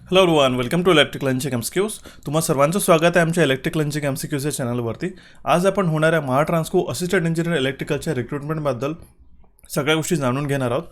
Hello everyone, welcome to electric launching MCQs. तुम्हा सर्वांचं स्वागत आहे आमच्या इलेक्ट्रिक लंचिंग एमसीक्यूज या चॅनलवरती. आज आपण होणाऱ्या महाट्रान्सको असिस्टंट इंजिनियर इलेक्ट्रिकलच्या रिक्रुटमेंटबद्दल सगळ्या गोष्टी जाणून घेणार आहोत.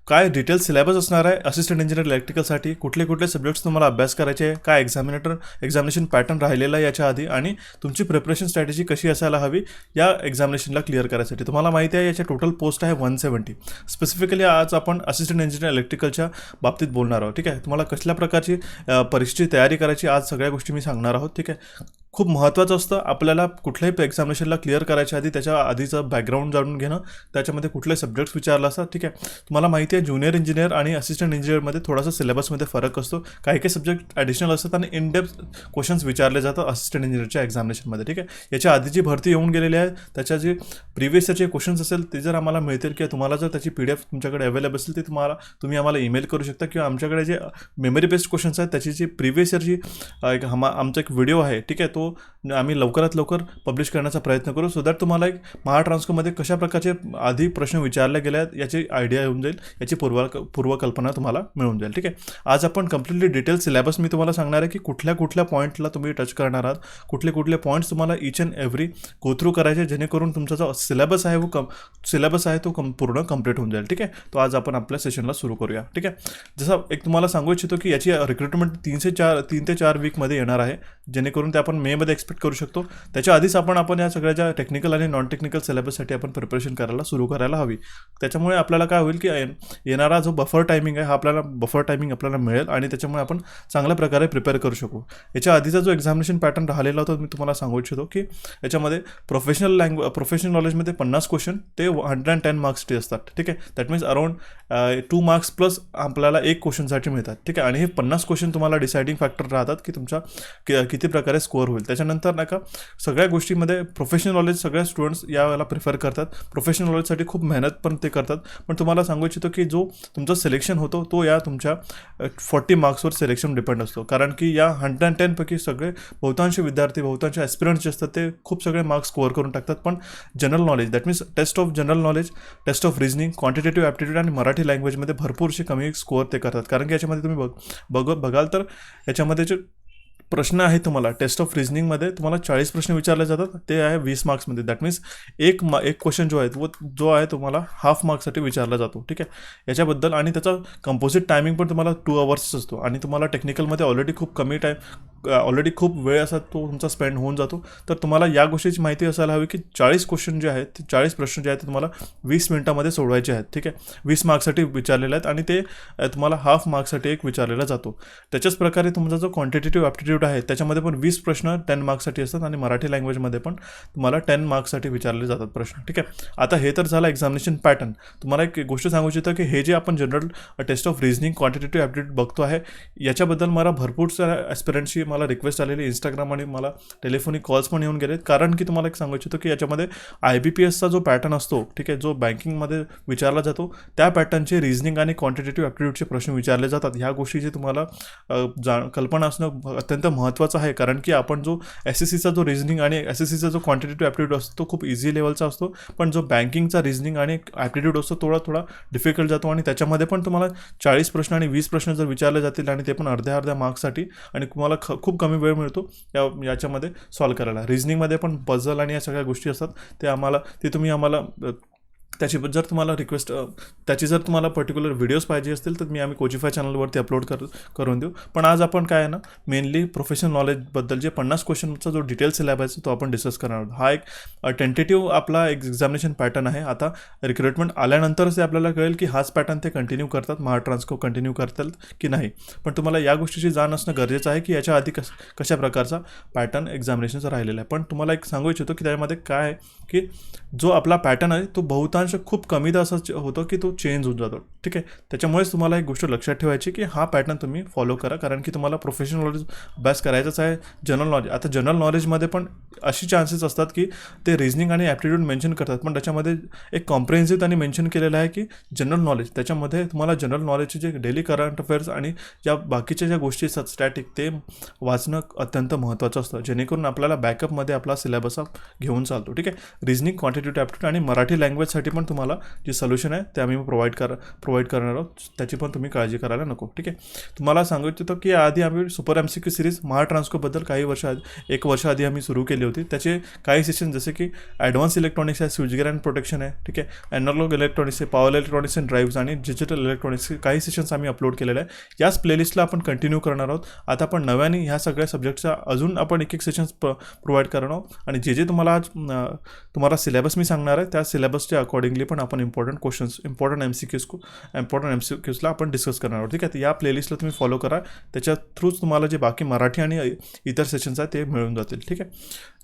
काय डिटेल सिलेबस असणार आहे असिस्टंट इंजिनियर इलेक्ट्रिकलसाठी, कुठले कुठले सब्जेक्ट्स तुम्हाला अभ्यास करायचे आहे, काय एक्झामिनेशन पॅटर्न राहिलेला आहे याच्या आधी, आणि तुमची प्रिपरेशन स्ट्रॅटेजी कशी असायला हवी या एक्झामिनेशनला क्लिअर करायसाठी. तुम्हाला माहिती आहे याच्या टोटल पोस्ट आहे 170. स्पेसिफिकली आज आपण असिस्टंट इंजिनियर इलेक्ट्रिकलच्या बाबतीत बोलणार आहोत. ठीक आहे, तुम्हाला कसल्या प्रकारची परीक्षेची तयारी करायची आज सगळ्या गोष्टी मी सांगणार आहोत. ठीक आहे, खूप महत्त्वाचं असतं आपल्याला कुठल्याही एक्झामिनेशनला क्लिअर करायच्या आधी त्याच्या आधीचं बॅकग्राऊंड जाणून घेणं, त्याच्यामध्ये कुठले सब्जेक्ट्स विचारला असतात. ठीक आहे, तुम्हाला माहिती आहे ज्युनियर इंजिनियर आणि असिस्टंट इंजिनियरमध्ये थोडासा सिलेबसमध्ये फरक असतो. काही काही सब्जेक्ट ॲडिशनल असतात आणि इन डेप्थ क्वेश्चन्स विचारले जातात असिस्टंट इंजिनियरच्या एक्झामिनेशनमध्ये. ठीक आहे, याच्या आधी जी भरती येऊन गेलेली आहे त्याच्या जे प्रिव्हियस इयरचे क्वेश्चन्स असेल ते जर आम्हाला मिळतील किंवा तुम्हाला जर त्याची PDF तुमच्याकडे अवेलेबल असेल ते तुम्ही आम्हाला ईमेल करू शकता, किंवा आमच्याकडे जे मेमरी बेस्ड क्वेश्चन्स आहेत त्याची जी प्रिव्हियस इयरची आमचा एक व्हिडिओ आहे. ठीक आहे, तो आम्ही लवकरात लवकर पब्लिश करण्याचा प्रयत्न करू, सो दॅट तुम्हाला एक महाट्रान्सकोमध्ये कशा प्रकारचे आधी प्रश्न विचारले गेले आहेत याची आयडिया येऊन जाईल, याची पूर्वकल्पना तुम्हाला मिळून जाईल. ठीक आहे, आज आपण कम्प्लिटली डिटेल सिलेबस मी तुम्हाला सांगणार आहे की कुठल्या कुठल्या पॉईंटला तुम्ही टच करणार आहात, कुठले कुठले पॉईंट्स तुम्हाला each and every go through करायचे, जेणेकरून तुमचा जो सिलेबस आहे तो पूर्ण कंप्लीट होऊन जाईल. ठीक आहे, तो आज आपण आपल्या सेशनला सुरू करूया. ठीक आहे, जसं एक तुम्हाला सांगू इच्छितो की याची रिक्रुटमेंट 3 ते 4 वीकमध्ये येणार आहे, जेणेकरून ते आपण मेमध्ये एक्सपेक्ट करू शकतो. त्याच्या आधीच आपण या सगळ्या टेक्निकल आणि नॉन टेक्निकल सिलेबससाठी आपण प्रिपरेशन सुरू करायला हवी. त्याच्यामुळे आपल्याला काय होईल की येणारा जो बफर टायमिंग आहे हा आपल्याला मिळेल आणि त्याच्यामुळे आपण चांगल्या प्रकारे प्रिपेअर करू शकू. याच्या आधीचा जो एक्झामिनेशन पॅटर्न राहिलेला होता मी तुम्हाला सांगू इच्छितो की याच्यामध्ये प्रोफेशनल नॉलेजमध्ये 50 क्वेश्चन ते 110 मार्क्सचे असतात. ठीक आहे, that means around 2 marks plus आपल्याला 1 क्वेश्चनसाठी मिळतात. ठीक आहे, आणि हे 50 क्वेश्चन तुम्हाला डिसाइडिंग फॅक्टर राहतात की तुमचा किती प्रकारे स्कोअर होईल. त्याच्यानंतर नाही का सगळ्या गोष्टीमध्ये प्रोफेशनल नॉलेज सगळ्या स्टुडंट्स यावेळेला प्रिफर करतात. प्रोफेशनल नॉलेजसाठी खूप मेहनत पण ते करतात. पण तुम्हाला सांगू इच्छितो की जो तुमचा सिलेक्शन होतो तो या तुमच्या 40 मार्क्सवर सिलेक्शन डिपेंड असतो, कारण की या 110 पैकी बहुतांश ॲस्पिरंट्स जे असतात ते खूप सगळे मार्क्स स्कोअर करून टाकतात. पण general knowledge, that means test of general knowledge, test of reasoning, quantitative aptitude आणि मराठी लँग्वेजमध्ये भरपूरसे कमी स्कोअर ते करतात. कारण की याच्यामध्ये तुम्ही बघाल तर याच्यामध्ये जे प्रश्न आहे तुम्हाला टेस्ट ऑफ रिझनिंगमध्ये तुम्हाला 40 प्रश्न विचारले जातात, ते आहे 20 मार्क्समध्ये. दॅट मीन्स एक क्वेश्चन जो आहे तुम्हाला हाफ मार्क्ससाठी विचारला जातो. ठीक आहे, याच्याबद्दल आणि त्याचा कंपोजिट टायमिंग पण तुम्हाला 2 आवर्स असतो आणि तुम्हाला टेक्निकलमध्ये ऑलरेडी खूप वेळ असा तो तुमचा स्पेंड होऊन जातो. तर तुम्हाला या गोष्टीची माहिती असायला हवी की 40 क्वेश्चन जे आहेत 40 प्रश्न जे आहेत ते तुम्हाला 20 मिनिटामध्ये सोडवायचे आहेत. ठीक आहे, 20 मार्क्ससाठी विचारलेले आहेत आणि ते तुम्हाला हाफ मार्क्ससाठी एक विचारलेला जातो. त्याच्याच प्रकारे तुमचा जो क्वांटिटेटिव्ह ॲप्टिट्यूड आहे त्याच्यामध्ये पण 20 प्रश्न 10 मार्क्ससाठी असतात आणि मराठी लँग्वेजमध्ये पण तुम्हाला 10 मार्क्ससाठी विचारले जातात प्रश्न. ठीक आहे, आता हे तर झालं एक्झामिनेशन पॅटर्न. तुम्हाला एक गोष्ट सांगू इच्छितो की हे जे आपण general test of reasoning, quantitative aptitude बघतो आहे याच्याबद्दल मला भरपूर साऱ्या ॲस्पिरंट्सची मला रिक्वेस्ट आलेली इंस्टाग्राम आणि मला टेलिफोनिक कॉल्स पण येऊन गेलेत. कारण की तुम्हाला एक सांगू इच्छितो की याच्यामध्ये IBPSचा जो पॅटर्न असतो, ठीक आहे, जो बँकिंगमध्ये विचारला जातो त्या पॅटर्नचे रिझनिंग आणि क्वांटिटेटिव्ह ॲप्टिट्यूडचे प्रश्न विचारले जातात. ह्या गोष्टीची तुम्हाला कल्पना असणं अत्यंत महत्त्वाचं आहे, कारण की आपण जो SSCचा जो रिझनिंग आणि SSCचा जो क्वांटिटेटिव्ह ॲप्टिट्यूड असतो तो खूप इझी लेवलचा असतो, पण जो बँकिंगचा रिझनिंग आणि ॲप्टिट्यूड असतो थोडा डिफिकल्ट जातो आणि त्याच्यामध्ये पण तुम्हाला 40 प्रश्न आणि 20 प्रश्न जर विचारले जातील आणि ते पण अर्ध्या मार्क्ससाठी आणि तुम्हाला खूप कमी वेळ मिळतो याच्यामध्ये सॉल्व करायला. रिझनिंगमध्ये पण पझल आणि या सगळ्या गोष्टी असतात ते तुम्ही आम्हाला त्याची जर तुम्हाला पर्टिक्युलर व्हिडिओज पाहिजे असतील तर आम्ही कोचिफाय चॅनलवरती अपलोड करून देऊ. पण आज आपण काय आहे ना मेनली प्रोफेशनल नॉलेजबद्दल जे 50 क्वेश्चनचा जो डिटेल सिलेबस आहे तो आपण डिस्कस करणार आहोत. हा एक टेंटेटिव्ह आपला एक्झामिनेशन पॅटर्न आहे. आता रिक्रुटमेंट आल्यानंतरच ते आपल्याला कळेल की हाच पॅटर्न ते कंटिन्यू करतात, महाट्रान्सको कंटिन्यू करतात की नाही. पण तुम्हाला या गोष्टीची जाण असणं गरजेचं आहे की याच्या आधी कशा प्रकारचा पॅटर्न एक्झामिनेशनचा राहिलेला आहे. पण तुम्हाला एक सांगू इच्छितो की त्यामध्ये काय आहे की जो आपला पॅटर्न आहे तो बहुतांश खूप कमीदा असं होतं की तो चेंज होऊन जातो. ठीक आहे, त्याच्यामुळेच तुम्हाला एक गोष्ट लक्षात ठेवायची की हा पॅटर्न तुम्ही फॉलो करा, कारण की तुम्हाला प्रोफेशनल नॉलेज अभ्यास करायचाच आहे. जनरल नॉलेज, आता जनरल नॉलेजमध्ये पण अशी चान्सेस असतात की ते रिझनिंग आणि ॲप्टिट्यूड मेन्शन करतात, पण त्याच्यामध्ये एक कॉम्प्रिहेन्सिव्ह त्यांनी मेन्शन केलेलं आहे की जनरल नॉलेज, त्याच्यामध्ये तुम्हाला जनरल नॉलेजचे जे डेली करंट अफेअर्स आणि ज्या बाकीच्या ज्या गोष्टी असतात स्टॅटिक ते वाचणं अत्यंत महत्त्वाचं असतं, जेणेकरून आपल्याला बॅकअपमध्ये आपला सिलेबस घेऊन चालतो. ठीक आहे, रिझनिंग, क्वांटिटेटिव्ह ॲप्टिट्यूड आणि मराठी लँग्वेजसाठी पण तुम्हाला जे सोल्युशन आहे ते आम्ही प्रोव्हाइड करणार आहोत, त्याची पण तुम्ही काळजी करायला नको. ठीक आहे. तुम्हाला सांगू इच्छितो की आधी आम्ही सुपर MCQ सिरीज महाट्रान्सकोबद्दल एक वर्ष आधी आम्ही सुरू केली होती. त्याचे काही सेशन जसे की ॲडव्हान्स इलेक्ट्रॉनिक्स आहे, स्विचगेअर अँड प्रोटेक्शन आहे. ठीक आहे. ॲनालॉग इलेक्ट्रॉनिक्स आहे, पॉवर इलेक्ट्रॉनिक्स अँड ड्राईव्स आणि डिजिटल इलेक्ट्रॉनिक्स काही सेशन्स आम्ही अपलोड केलेले आहे. याच प्लेलिस्टला आपण कंटिन्यू करणार आहोत. आता आपण नव्याने ह्या सगळ्या सब्जेक्टचा अजून आपण एक सेशन्स प्रोव्हाइड करणार आहोत आणि जे तुम्हाला आज तुम्हाला सिलेबस मी सांगणार आहे त्या सिलेबसच्या अकॉर्डिंगली पण आपण इम्पॉर्टंट MCQsला आपण डिस्कस करणार आहोत. ठीक आहे. या प्लेलिस्टला तुम्ही फॉलो करा, त्याच्या थ्रूच तुम्हाला जे बाकी मराठी आणि इतर सेशन्स आहेत ते मिळून जातील. ठीक आहे.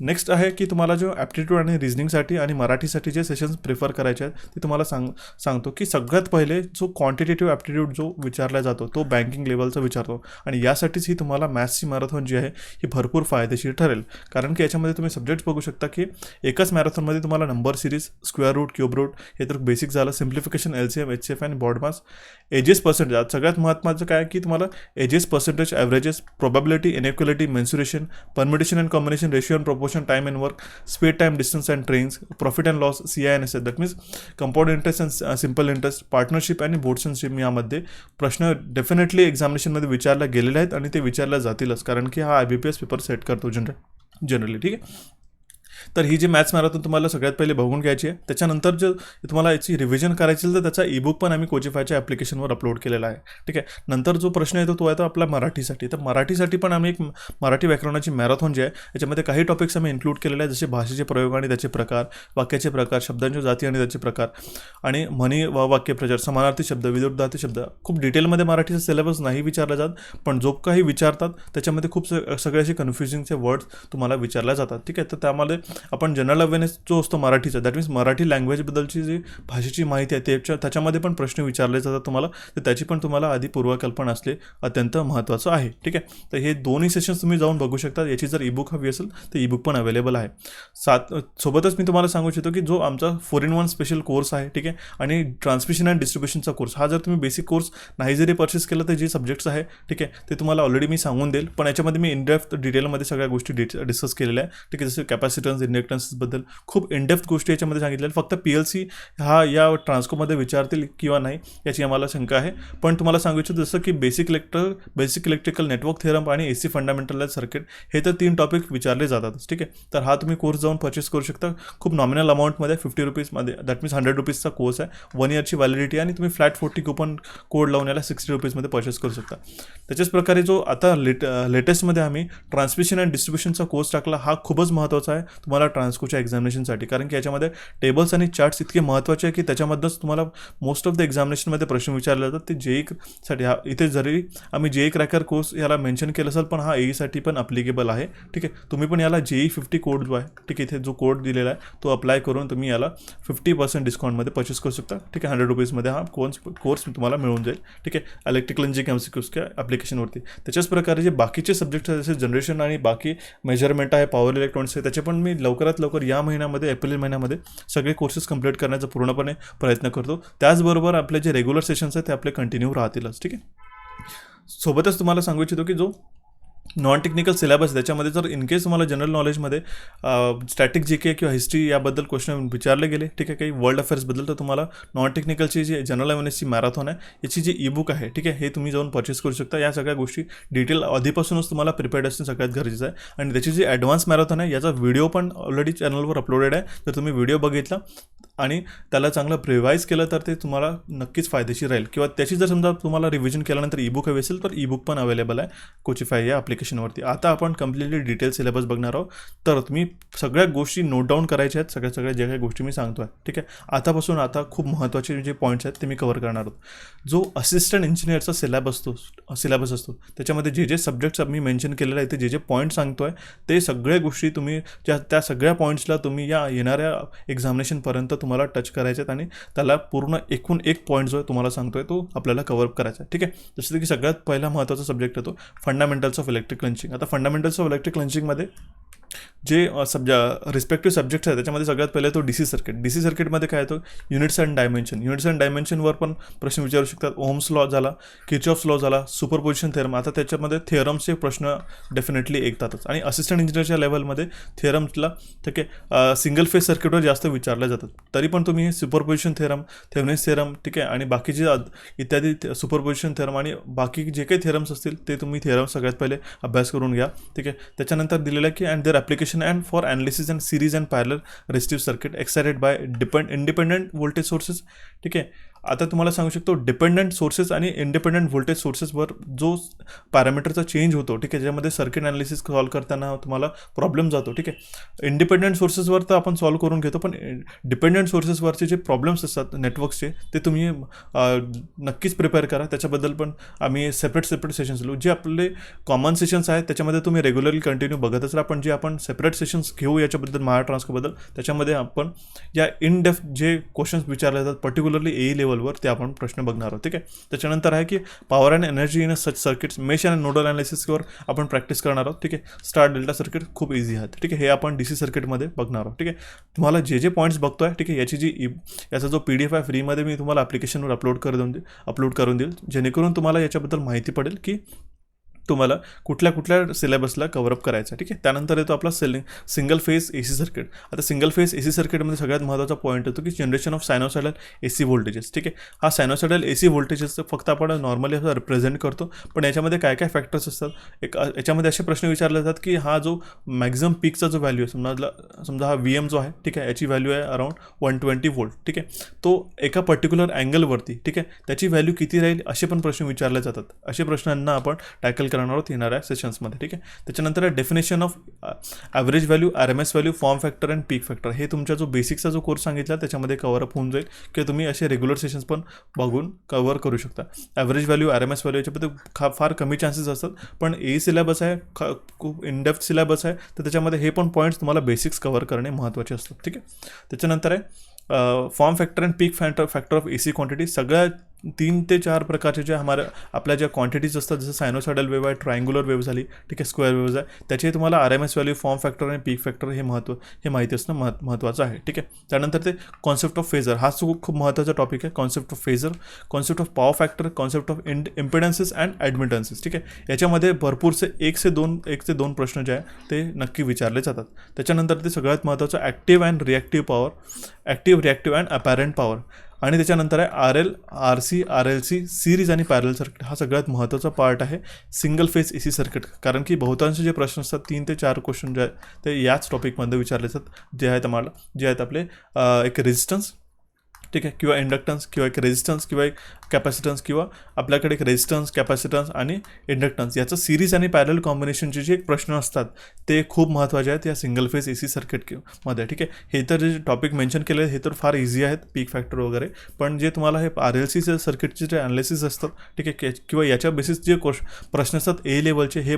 नेक्स्ट आहे की तुम्हाला जो ॲप्टिट्यूड आणि रिझनिंगसाठी आणि मराठीसाठी जे सेशन्स प्रिफर करायचे आहेत ते तुम्हाला सांगतो की सगळ्यात पहिले जो क्वांटिटेटिव्ह ॲप्टिट्यूड जो विचारला जातो तो बँकिंग लेवलचा विचारतो आणि यासाठीच ही तुम्हाला मॅथ्सची मॅरेथॉन जी आहे ही भरपूर फायदेशीर ठरेल. कारण की याच्यामध्ये तुम्ही सब्जेक्ट बघू शकता की एकाच मॅरेथॉनमध्ये तुम्हाला number series, square root, cube root हे तर बेसिक झालं, सिम्प्लिफिकेशन, LCM, HCF आणि बॉड मास, एजेस पर्सेंटेज. सगळ्यात महत्त्वाचं काय की तुम्हाला ages percentage, averages, probability, inequality, mensuration, permutation and combination, ratio and proportion, time and work, speed, time, distance and trains, profit and loss, CI and SF, that means compound interest and simple interest, partnership आणि बोर्ड्सनशिप यामध्ये प्रश्न definitely एक्झामिनेशनमध्ये विचारले गेलेले आहेत आणि ते विचारले जातीलच, कारण की हा IBPS पेपर सेट करतो जनरली. ठीक आहे. तर ही जी मॅथ्स मॅरेथॉन तुम्हाला सगळ्यात पहिले बघून घ्यायची आहे. त्याच्यानंतर जर तुम्हाला याची रिव्हिजन करायची असेल तर त्याचा ईबुक पण आम्ही कोचिफायच्या ॲप्लिकेशनवर अपलोड केलेला आहे. ठीक आहे. नंतर जो प्रश्न येतो तो येतो आपला मराठीसाठी. तर मराठीसाठी पण आम्ही एक मराठी व्याकरणाची मॅरेथॉन जी आहे याच्यामध्ये काही टॉपिक्स आम्ही इन्क्लूड केलेले आहे, जसे भाषेचे प्रयोग आणि त्याचे प्रकार, वाक्याचे प्रकार, शब्दांच्या जाती आणि त्याचे प्रकार आणि म्हणी व वाक्यप्रचार, समानार्थी शब्द, विरुद्धार्थी शब्द. खूप डिटेलमध्ये मराठीचा सिलेबस नाही विचारला जात, पण जो काही विचारतात त्याच्यामध्ये खूप सगळे असे कन्फ्युजिंगचे वर्ड्स तुम्हाला विचारले जातात. ठीक आहे. तर त्यामध्ये आपण जनरल अवेअरनेस जो असतो मराठीचा, दॅट मीन्स मराठी लँग्वेजबद्दलची जी भाषेची माहिती आहे त्याच्यामध्ये पण प्रश्न विचारले जातात तुम्हाला, तर त्याची पण तुम्हाला आधी पूर्वकल्पना असणे अत्यंत महत्त्वाचं आहे. ठीक आहे. तर हे दोन्ही सेशन्स तुम्ही जाऊन बघू शकता. याची जर ईबुक हवी असेल तर ईबुक पण अवेलेबल आहे. सोबतच मी तुम्हाला सांगू इच्छितो की जो आमचा 4-in-1 स्पेशल कोर्स आहे, ठीक आहे, आणि ट्रान्समिशन अँड डिस्ट्रीब्युशनचा कोर्स, हा जर तुम्ही बेसिक कोर्स नाही जरी परचेस केला तर जे सब्जेक्ट्स आहे, ठीक आहे, ते तुम्हाला ऑलरेडी मी सांगून देईल, पण याच्यामध्ये मी इनडेप्थ डिटेलमध्ये सगळ्या गोष्टी डिस्कस केलेल्या आहे. ठीक आहे. जसे कॅपॅसिटन्स, इंडक्टन्सबद्दल खूप इनडेप्थ गोष्टी याच्यामध्ये सांगितलेल्या. फक्त PLC हा या ट्रान्सकोमध्ये विचारतील किंवा नाही याची आम्हाला शंका आहे, पण तुम्हाला सांगू इच्छितो जसं की बेसिक इलेक्ट्रिकल नेटवर्क थेरम आणि AC फंडामेंटल सर्किट हे तर 3 टॉपिक विचारले जातात. ठीक आहे. तर हा तुम्ही कोर्स जाऊन परचेस करू शकता. खूप नॉमिनल अमाऊंटमध्ये, 50 रुपीजमध्ये, दॅट मीन्स 100 रुपीजचा कोर्स आहे. 1 इयरची व्हॅलिडिटी आणि तुम्ही फ्लॅट 40 कुपन कोड लावून याला 60 रुपीजमध्ये परचेस करू शकता. त्याच्याच प्रकारे जो आता लेटेस्टमध्ये आम्ही ट्रान्समिशन अँड डिस्ट्रीब्युशनचा कोर्स टाकला, हा खूपच महत्त्वाचा आहे तुम्हाला ट्रान्सकोच्या एक्झामिनेशनसाठी, कारण की याच्यामध्ये टेबल्स आणि चार्ट्स इतके महत्त्वाचे आहे की त्याच्यामधूनच तुम्हाला मोस्ट ऑफ द एक्झामिनेशनमध्ये प्रश्न विचारले जातात. ते JEE इथे जरी आम्ही JEE क्रॅकर कोर्स याला मेन्शन केलं असेल, पण हा AE पण अप्लिकेबल आहे. ठीक आहे. तुम्ही पण याला JEE 50 कोड जो आहे, ठीक आहे, इथे जो कोड दिलेला आहे तो अप्लाय करून तुम्ही याला 50% डिस्काउंटमध्ये परचेस करू शकता. ठीक आहे. 100 रुपीजमध्ये हा कोर्स तुम्हाला मिळून जाईल. ठीक आहे. इलेक्ट्रिकल इंजिनिअरिंग MCQsच्या ॲप्लिकेशनवरती. त्याच्याच प्रकारे जे बाकीचे सब्जेक्ट जसे जनरेशन आणि बाकी मेजरमेंट आहे, पॉवर इलेक्ट्रॉनिक्स आहे, त्याचे पण मी लवकरात लवकर या महिन्यामध्ये, एप्रिल महिन्यामध्ये सगळे कोर्सेस कंप्लीट करण्याचा पूर्णपणे प्रयत्न करतो. त्याचबरोबर आपले जे रेग्युलर सेशन्स आहेत ते आपले कंटिन्यू राहतीलच. ठीक आहे. सोबतच तुम्हाला सांगू इच्छितो की जो नॉन टेक्निकल सिलेबस त्याच्यामध्ये जर इनकेस तुम्हाला जनरल नॉलेजमध्ये स्टॅटिक GK किंवा हिस्ट्री याबद्दल क्वेश्चन विचारले गेले, ठीक आहे, काही वर्ल्ड अफेअर्सबद्दल, तर तुम्हाला नॉन टेक्निकलची जी जनरल अवेअरनेसची मॅरेथॉन आहे याची जी ईबुक आहे, ठीक आहे, हे तुम्ही जाऊन परचेस करू शकता. या सगळ्या गोष्टी डिटेल आधीपासूनच तुम्हाला प्रिपेअर्ड असणं सगळ्यात गरजेचं आहे. आणि त्याची जी ॲडव्हान्स मॅरेथॉन आहे याचा व्हिडिओ पण ऑलरेडी चॅनलवर अपलोडेड आहे. तर तुम्ही व्हिडिओ बघितला आणि त्याला चांगलं रिवाईज केलं तर ते तुम्हाला नक्कीच फायदेशीर राहील. किंवा त्याची जर समजा तुम्हाला रिव्हिजन केल्यानंतर ईबुक हवी असेल तर ईबुक पण अवेलेबल आहे कोचिफाय या ॲप्लिकेशनवरती. आता आपण कम्प्लिटली डिटेल सिलेबस बघणार आहोत. तर तुम्ही सगळ्या गोष्टी नोट डाऊन करायच्या आहेत, सगळ्या ज्या काही गोष्टी मी सांगतो आहे. ठीक आहे. आतापासून आता खूप महत्त्वाचे जे पॉईंट्स आहेत ते मी कव्हर करणार आहोत. जो असिस्टंट इंजिनिअरचा सिलेबस असतो त्याच्यामध्ये जे सब्जेक्ट्स मी मेन्शन केलेले आहे, ते जे पॉईंट सांगतो आहे ते सगळ्या गोष्टी तुम्ही त्या सगळ्या पॉईंट्सला तुम्ही या येणाऱ्या एक्झामिनेशनपर्यंत तुम्हाला टच करायचे आहेत आणि त्याला पूर्ण एकूण एक पॉईंट जो आहे तुम्हाला सांगतोय तो आपल्याला कव्हर करायचा आहे. ठीक आहे. जसं की सगळ्यात पहिला महत्त्वाचा सब्जेक्ट येतो फंडामेंटल्स ऑफ इलेक्ट्रिक लंचिंग. आता फंडामेंटल्स ऑफ इलेक्ट्रिक लंचिंगमध्ये जे रिस्पेक्टिव्ह सब्जेक्ट्स आहेत त्याच्यामध्ये सगळ्यात पहिले तो DC सर्किट. DC सर्किटमध्ये काय येतो, युनिट्स अँड डायमेन्शनवर पण प्रश्न विचारू शकतात. ओम्स लॉ झाला, किर्चॉफ्स लॉ झाला, सुपरपोजिशन थेरम. आता त्याच्यामध्ये थेरम्सचे प्रश्न डेफिनेटली येतातच. आणि असिस्टंट इंजिनियरच्या लेवलमध्ये थेरम्सला ठीक आहे सिंगल फेज सर्किटवर जास्त विचारले जातात. तरी पण तुम्ही सुपरपोजिशन थेरम, थेव्हनिन्स थेरम ठीक आहे आणि बाकीचे इत्यादी सुपरपोजिशन थेरम आणि बाकी जे काही थेरम्स असतील ते तुम्ही थेरम सगळ्यात पहिले अभ्यास करून घ्या. ठीक आहे. त्याच्यानंतर दिलेलं आहे की and their application and for analysis and series and parallel resistive circuit excited by independent voltage sources. ठीक आहे. आता तुम्हाला सांगू शकतो डिपेंडंट सोर्सेस आणि इंडिपेंडंट व्होल्टेज सोर्सेसवर जो पॅरामीटरचा चेंज होतो. ठीक आहे. ज्यामध्ये सर्किट ॲनालिसिस सॉल्व करताना तुम्हाला प्रॉब्लेम जातो. ठीक आहे. इंडिपेंडंट सोर्सेसवर तर आपण सॉल्व करून घेतो, पण डिपेंडंट सोर्सेसवरचे जे प्रॉब्लेम्स असतात नेटवर्क्सचे ते तुम्ही नक्कीच प्रिपेअर करा. त्याच्याबद्दल पण आम्ही सेपरेट सेशन्स घेऊ. जे आपले कॉमन सेशन्स आहेत त्याच्यामध्ये तुम्ही रेग्युलरली कंटिन्यू बघतच राहा, पण जे आपण सेपरेट सेशन्स घेऊ याच्याबद्दल महाट्रान्सकोबद्दल त्याच्यामध्ये आपण या इन डेप्थ जे क्वेश्चन्स विचारले जातात पर्टिक्युलरली ए लेवलवर ते आपण प्रश्न बघणार आहोत. ठीक आहे. त्याच्यानंतर आहे की power and energy in such circuits, mesh and nodal अनालिसिसवर आपण प्रॅक्टिस करणार आहोत. ठीक आहे. स्टार डेल्टा सर्किट खूप इझी आहेत. ठीक आहे. हे आपण DC सर्किटमध्ये बघणार आहोत. ठीक आहे. तुम्हाला जे पॉईंट्स बघतोय ठीक आहे याचा जो PDF आहे फ्रीमध्ये मी तुम्हाला ॲप्लिकेशनवर अपलोड करून देईल जेणेकरून तुम्हाला याच्याबद्दल माहिती पडेल की तुम्हाला कुठल्या सिलेबसला कव्हरअप करायचं आहे. ठीक आहे. त्यानंतर येतो आपला सिंगल फेज AC सर्किट. आता सिंगल फेज AC सर्किटमध्ये सगळ्यात महत्त्वाचा पॉईंट येतो की generation of sinusoidal AC voltages. ठीक आहे. हा सायनोसायडल AC व्होल्टेजेस फक्त आपण नॉर्मली असं रिप्रेझेंट करतो, पण याच्यामध्ये काय काय फॅक्टर्स असतात. याच्यामध्ये असे प्रश्न विचारले जातात की हा जो मॅक्झिमम पीकचा जो व्हॅल्यू आहे समजा हा VM जो आहे ठीक आहे याची व्हॅल्यू आहे अराउंड 120 व्होल्ट. ठीक आहे. तो एका पर्टिक्युलर अँगलवरती ठीक आहे त्याची व्हॅल्यू किती राहील असे पण प्रश्न विचारले जातात. असे प्रश्नांना आपण टॅकल करणार आहोत येणाऱ्या सेशन्समध्ये. ठीक आहे. त्याच्यानंतर definition of average value, RMS value, form factor and peak factor. हे तुमचा जो बेसिकचा जो कोर्स सांगितला त्याच्यामध्ये कव्हरअप होऊन जाईल किंवा तुम्ही असे रेग्युलर सेशन्स पण बघून कव्हर करू शकता. ॲव्हरेज व्हॅल्यू, RMS व्हॅल्यू याच्यामध्ये फार कमी चान्सेस असतात, पण सिलेबस आहे खूप इनडेप्थ सिलेबस आहे तर त्याच्यामध्ये हे पण पॉईंट्स तुम्हाला बेसिक्स कव्हर करणे महत्त्वाचे असतात. ठीक आहे. त्याच्यानंतर आहे form factor and peak factor of AC quantity. सगळ्या 3 ते 4 प्रकारचे जे आपल्या ज्या क्वांटिटीज असतात जसं सायनोसायडल वेव्ह आहे, ट्रायंग्युलर वेव्ह झाली ठीक आहे, स्क्वेअर वेव्ह आहे, त्याचे तुम्हाला RMS व्हॅल्यू, फॉर्म फॅक्टर आणि पीक फॅक्टर हे माहिती असणं महत्त्वाचं आहे. ठीक आहे. त्यानंतर ते कॉन्सेप्ट ऑफ फेजर हा खूप महत्त्वाचा टॉपिक आहे. Concept of phasor, concept of power factor, concept of impedances and admittances. ठीक आहे. याच्यामध्ये भरपूरसे 1 ते 2 प्रश्न जे आहे ते नक्की विचारले जातात. त्याच्यानंतर ते सगळ्यात महत्त्वाचं active and reactive power, active reactive and apparent power. आणि त्याच्यानंतर आहे RL, RC, RLC, सिरीज आणि पॅरल सर्किट. हा सगळ्यात महत्त्वाचा पार्ट आहे सिंगल फेज AC सर्किट, कारण की बहुतांश जे प्रश्न असतात 3 ते 4 क्वेश्चन जे आहेत ते याच टॉपिकमध्ये विचारले जातात जे आहेत आपले एक रेजिस्टन्स ठीक आहे किंवा इंडक्टन्स किंवा एक रेजिस्टन्स किंवा एक कॅपॅसिटन्स किंवा आपल्याकडे एक रेजिस्टन्स, कॅपॅसिटन्स आणि इंडक्टन्स याचं सिरीज आणि पॅरल कॉम्बिनेशनचे जे प्रश्न असतात ते खूप महत्त्वाचे आहेत या सिंगल फेज AC सर्किटमध्ये. ठीक आहे. हे तर जे टॉपिक मेन्शन केले हे तर फार इझी आहेत पीक फॅक्टर वगैरे, पण जे तुम्हाला हे RLC सर्किटचे जे ॲनालिसिस असतात ठीक आहे किंवा याच्या बेसिस जे प्रश्न असतात A लेवलचे हे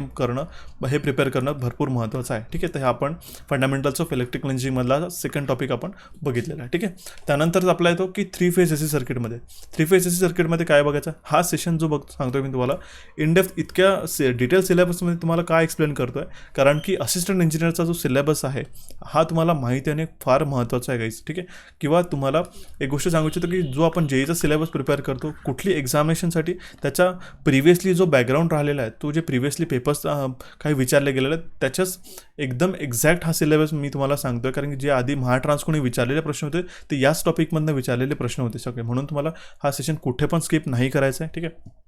प्रिपेअर करणं भरपूर महत्त्वाचं आहे. ठीक आहे. तर हे आपण फंडामेंटल्स ऑफ इलेक्ट्रिकल इंजिनिअरिंगमधला सेकंड टॉपिक आपण बघितलेला आहे. ठीक आहे. त्यानंतर आपला येतो की 3 फेज AC सर्किटमध्ये. 3 फेज AC सर्किटमध्ये काय बघायचं, हा सेशन जो सांगतोय मी तुम्हाला इनडेप्थ इतक्या डिटेल सिलेबसमध्ये तुम्हाला काय एक्सप्लेन करतोय, कारण की असिस्टंट इंजिनियरचा जो सिलेबस आहे हा तुम्हाला माहिती आणि फार महत्त्वाचा आहे गाईज. ठीक आहे. किंवा तुम्हाला एक गोष्ट सांगू इच्छितो की जो आपण JEEचा सिलेबस प्रिपेअर करतो कुठली एक्झामिनेशनसाठी त्याचा प्रिव्हियसली जो बॅकग्राऊंड राहिलेला आहे तो जे प्रिव्हियसली पेपर्स काही विचारले गेलेले आहेत त्याच्याच एकदम एक्झॅक्ट हा सिलेबस मी तुम्हाला सांगतोय, कारण की जे आधी महाट्रान्सकोने विचारलेले प्रश्न होते ते याच टॉपिकमधनं विचारलेले प्रश्न होते सगळे, म्हणून तुम्हाला हा सेशन कुठे पण स्किप नाही करायचा आहे. ठीक आहे.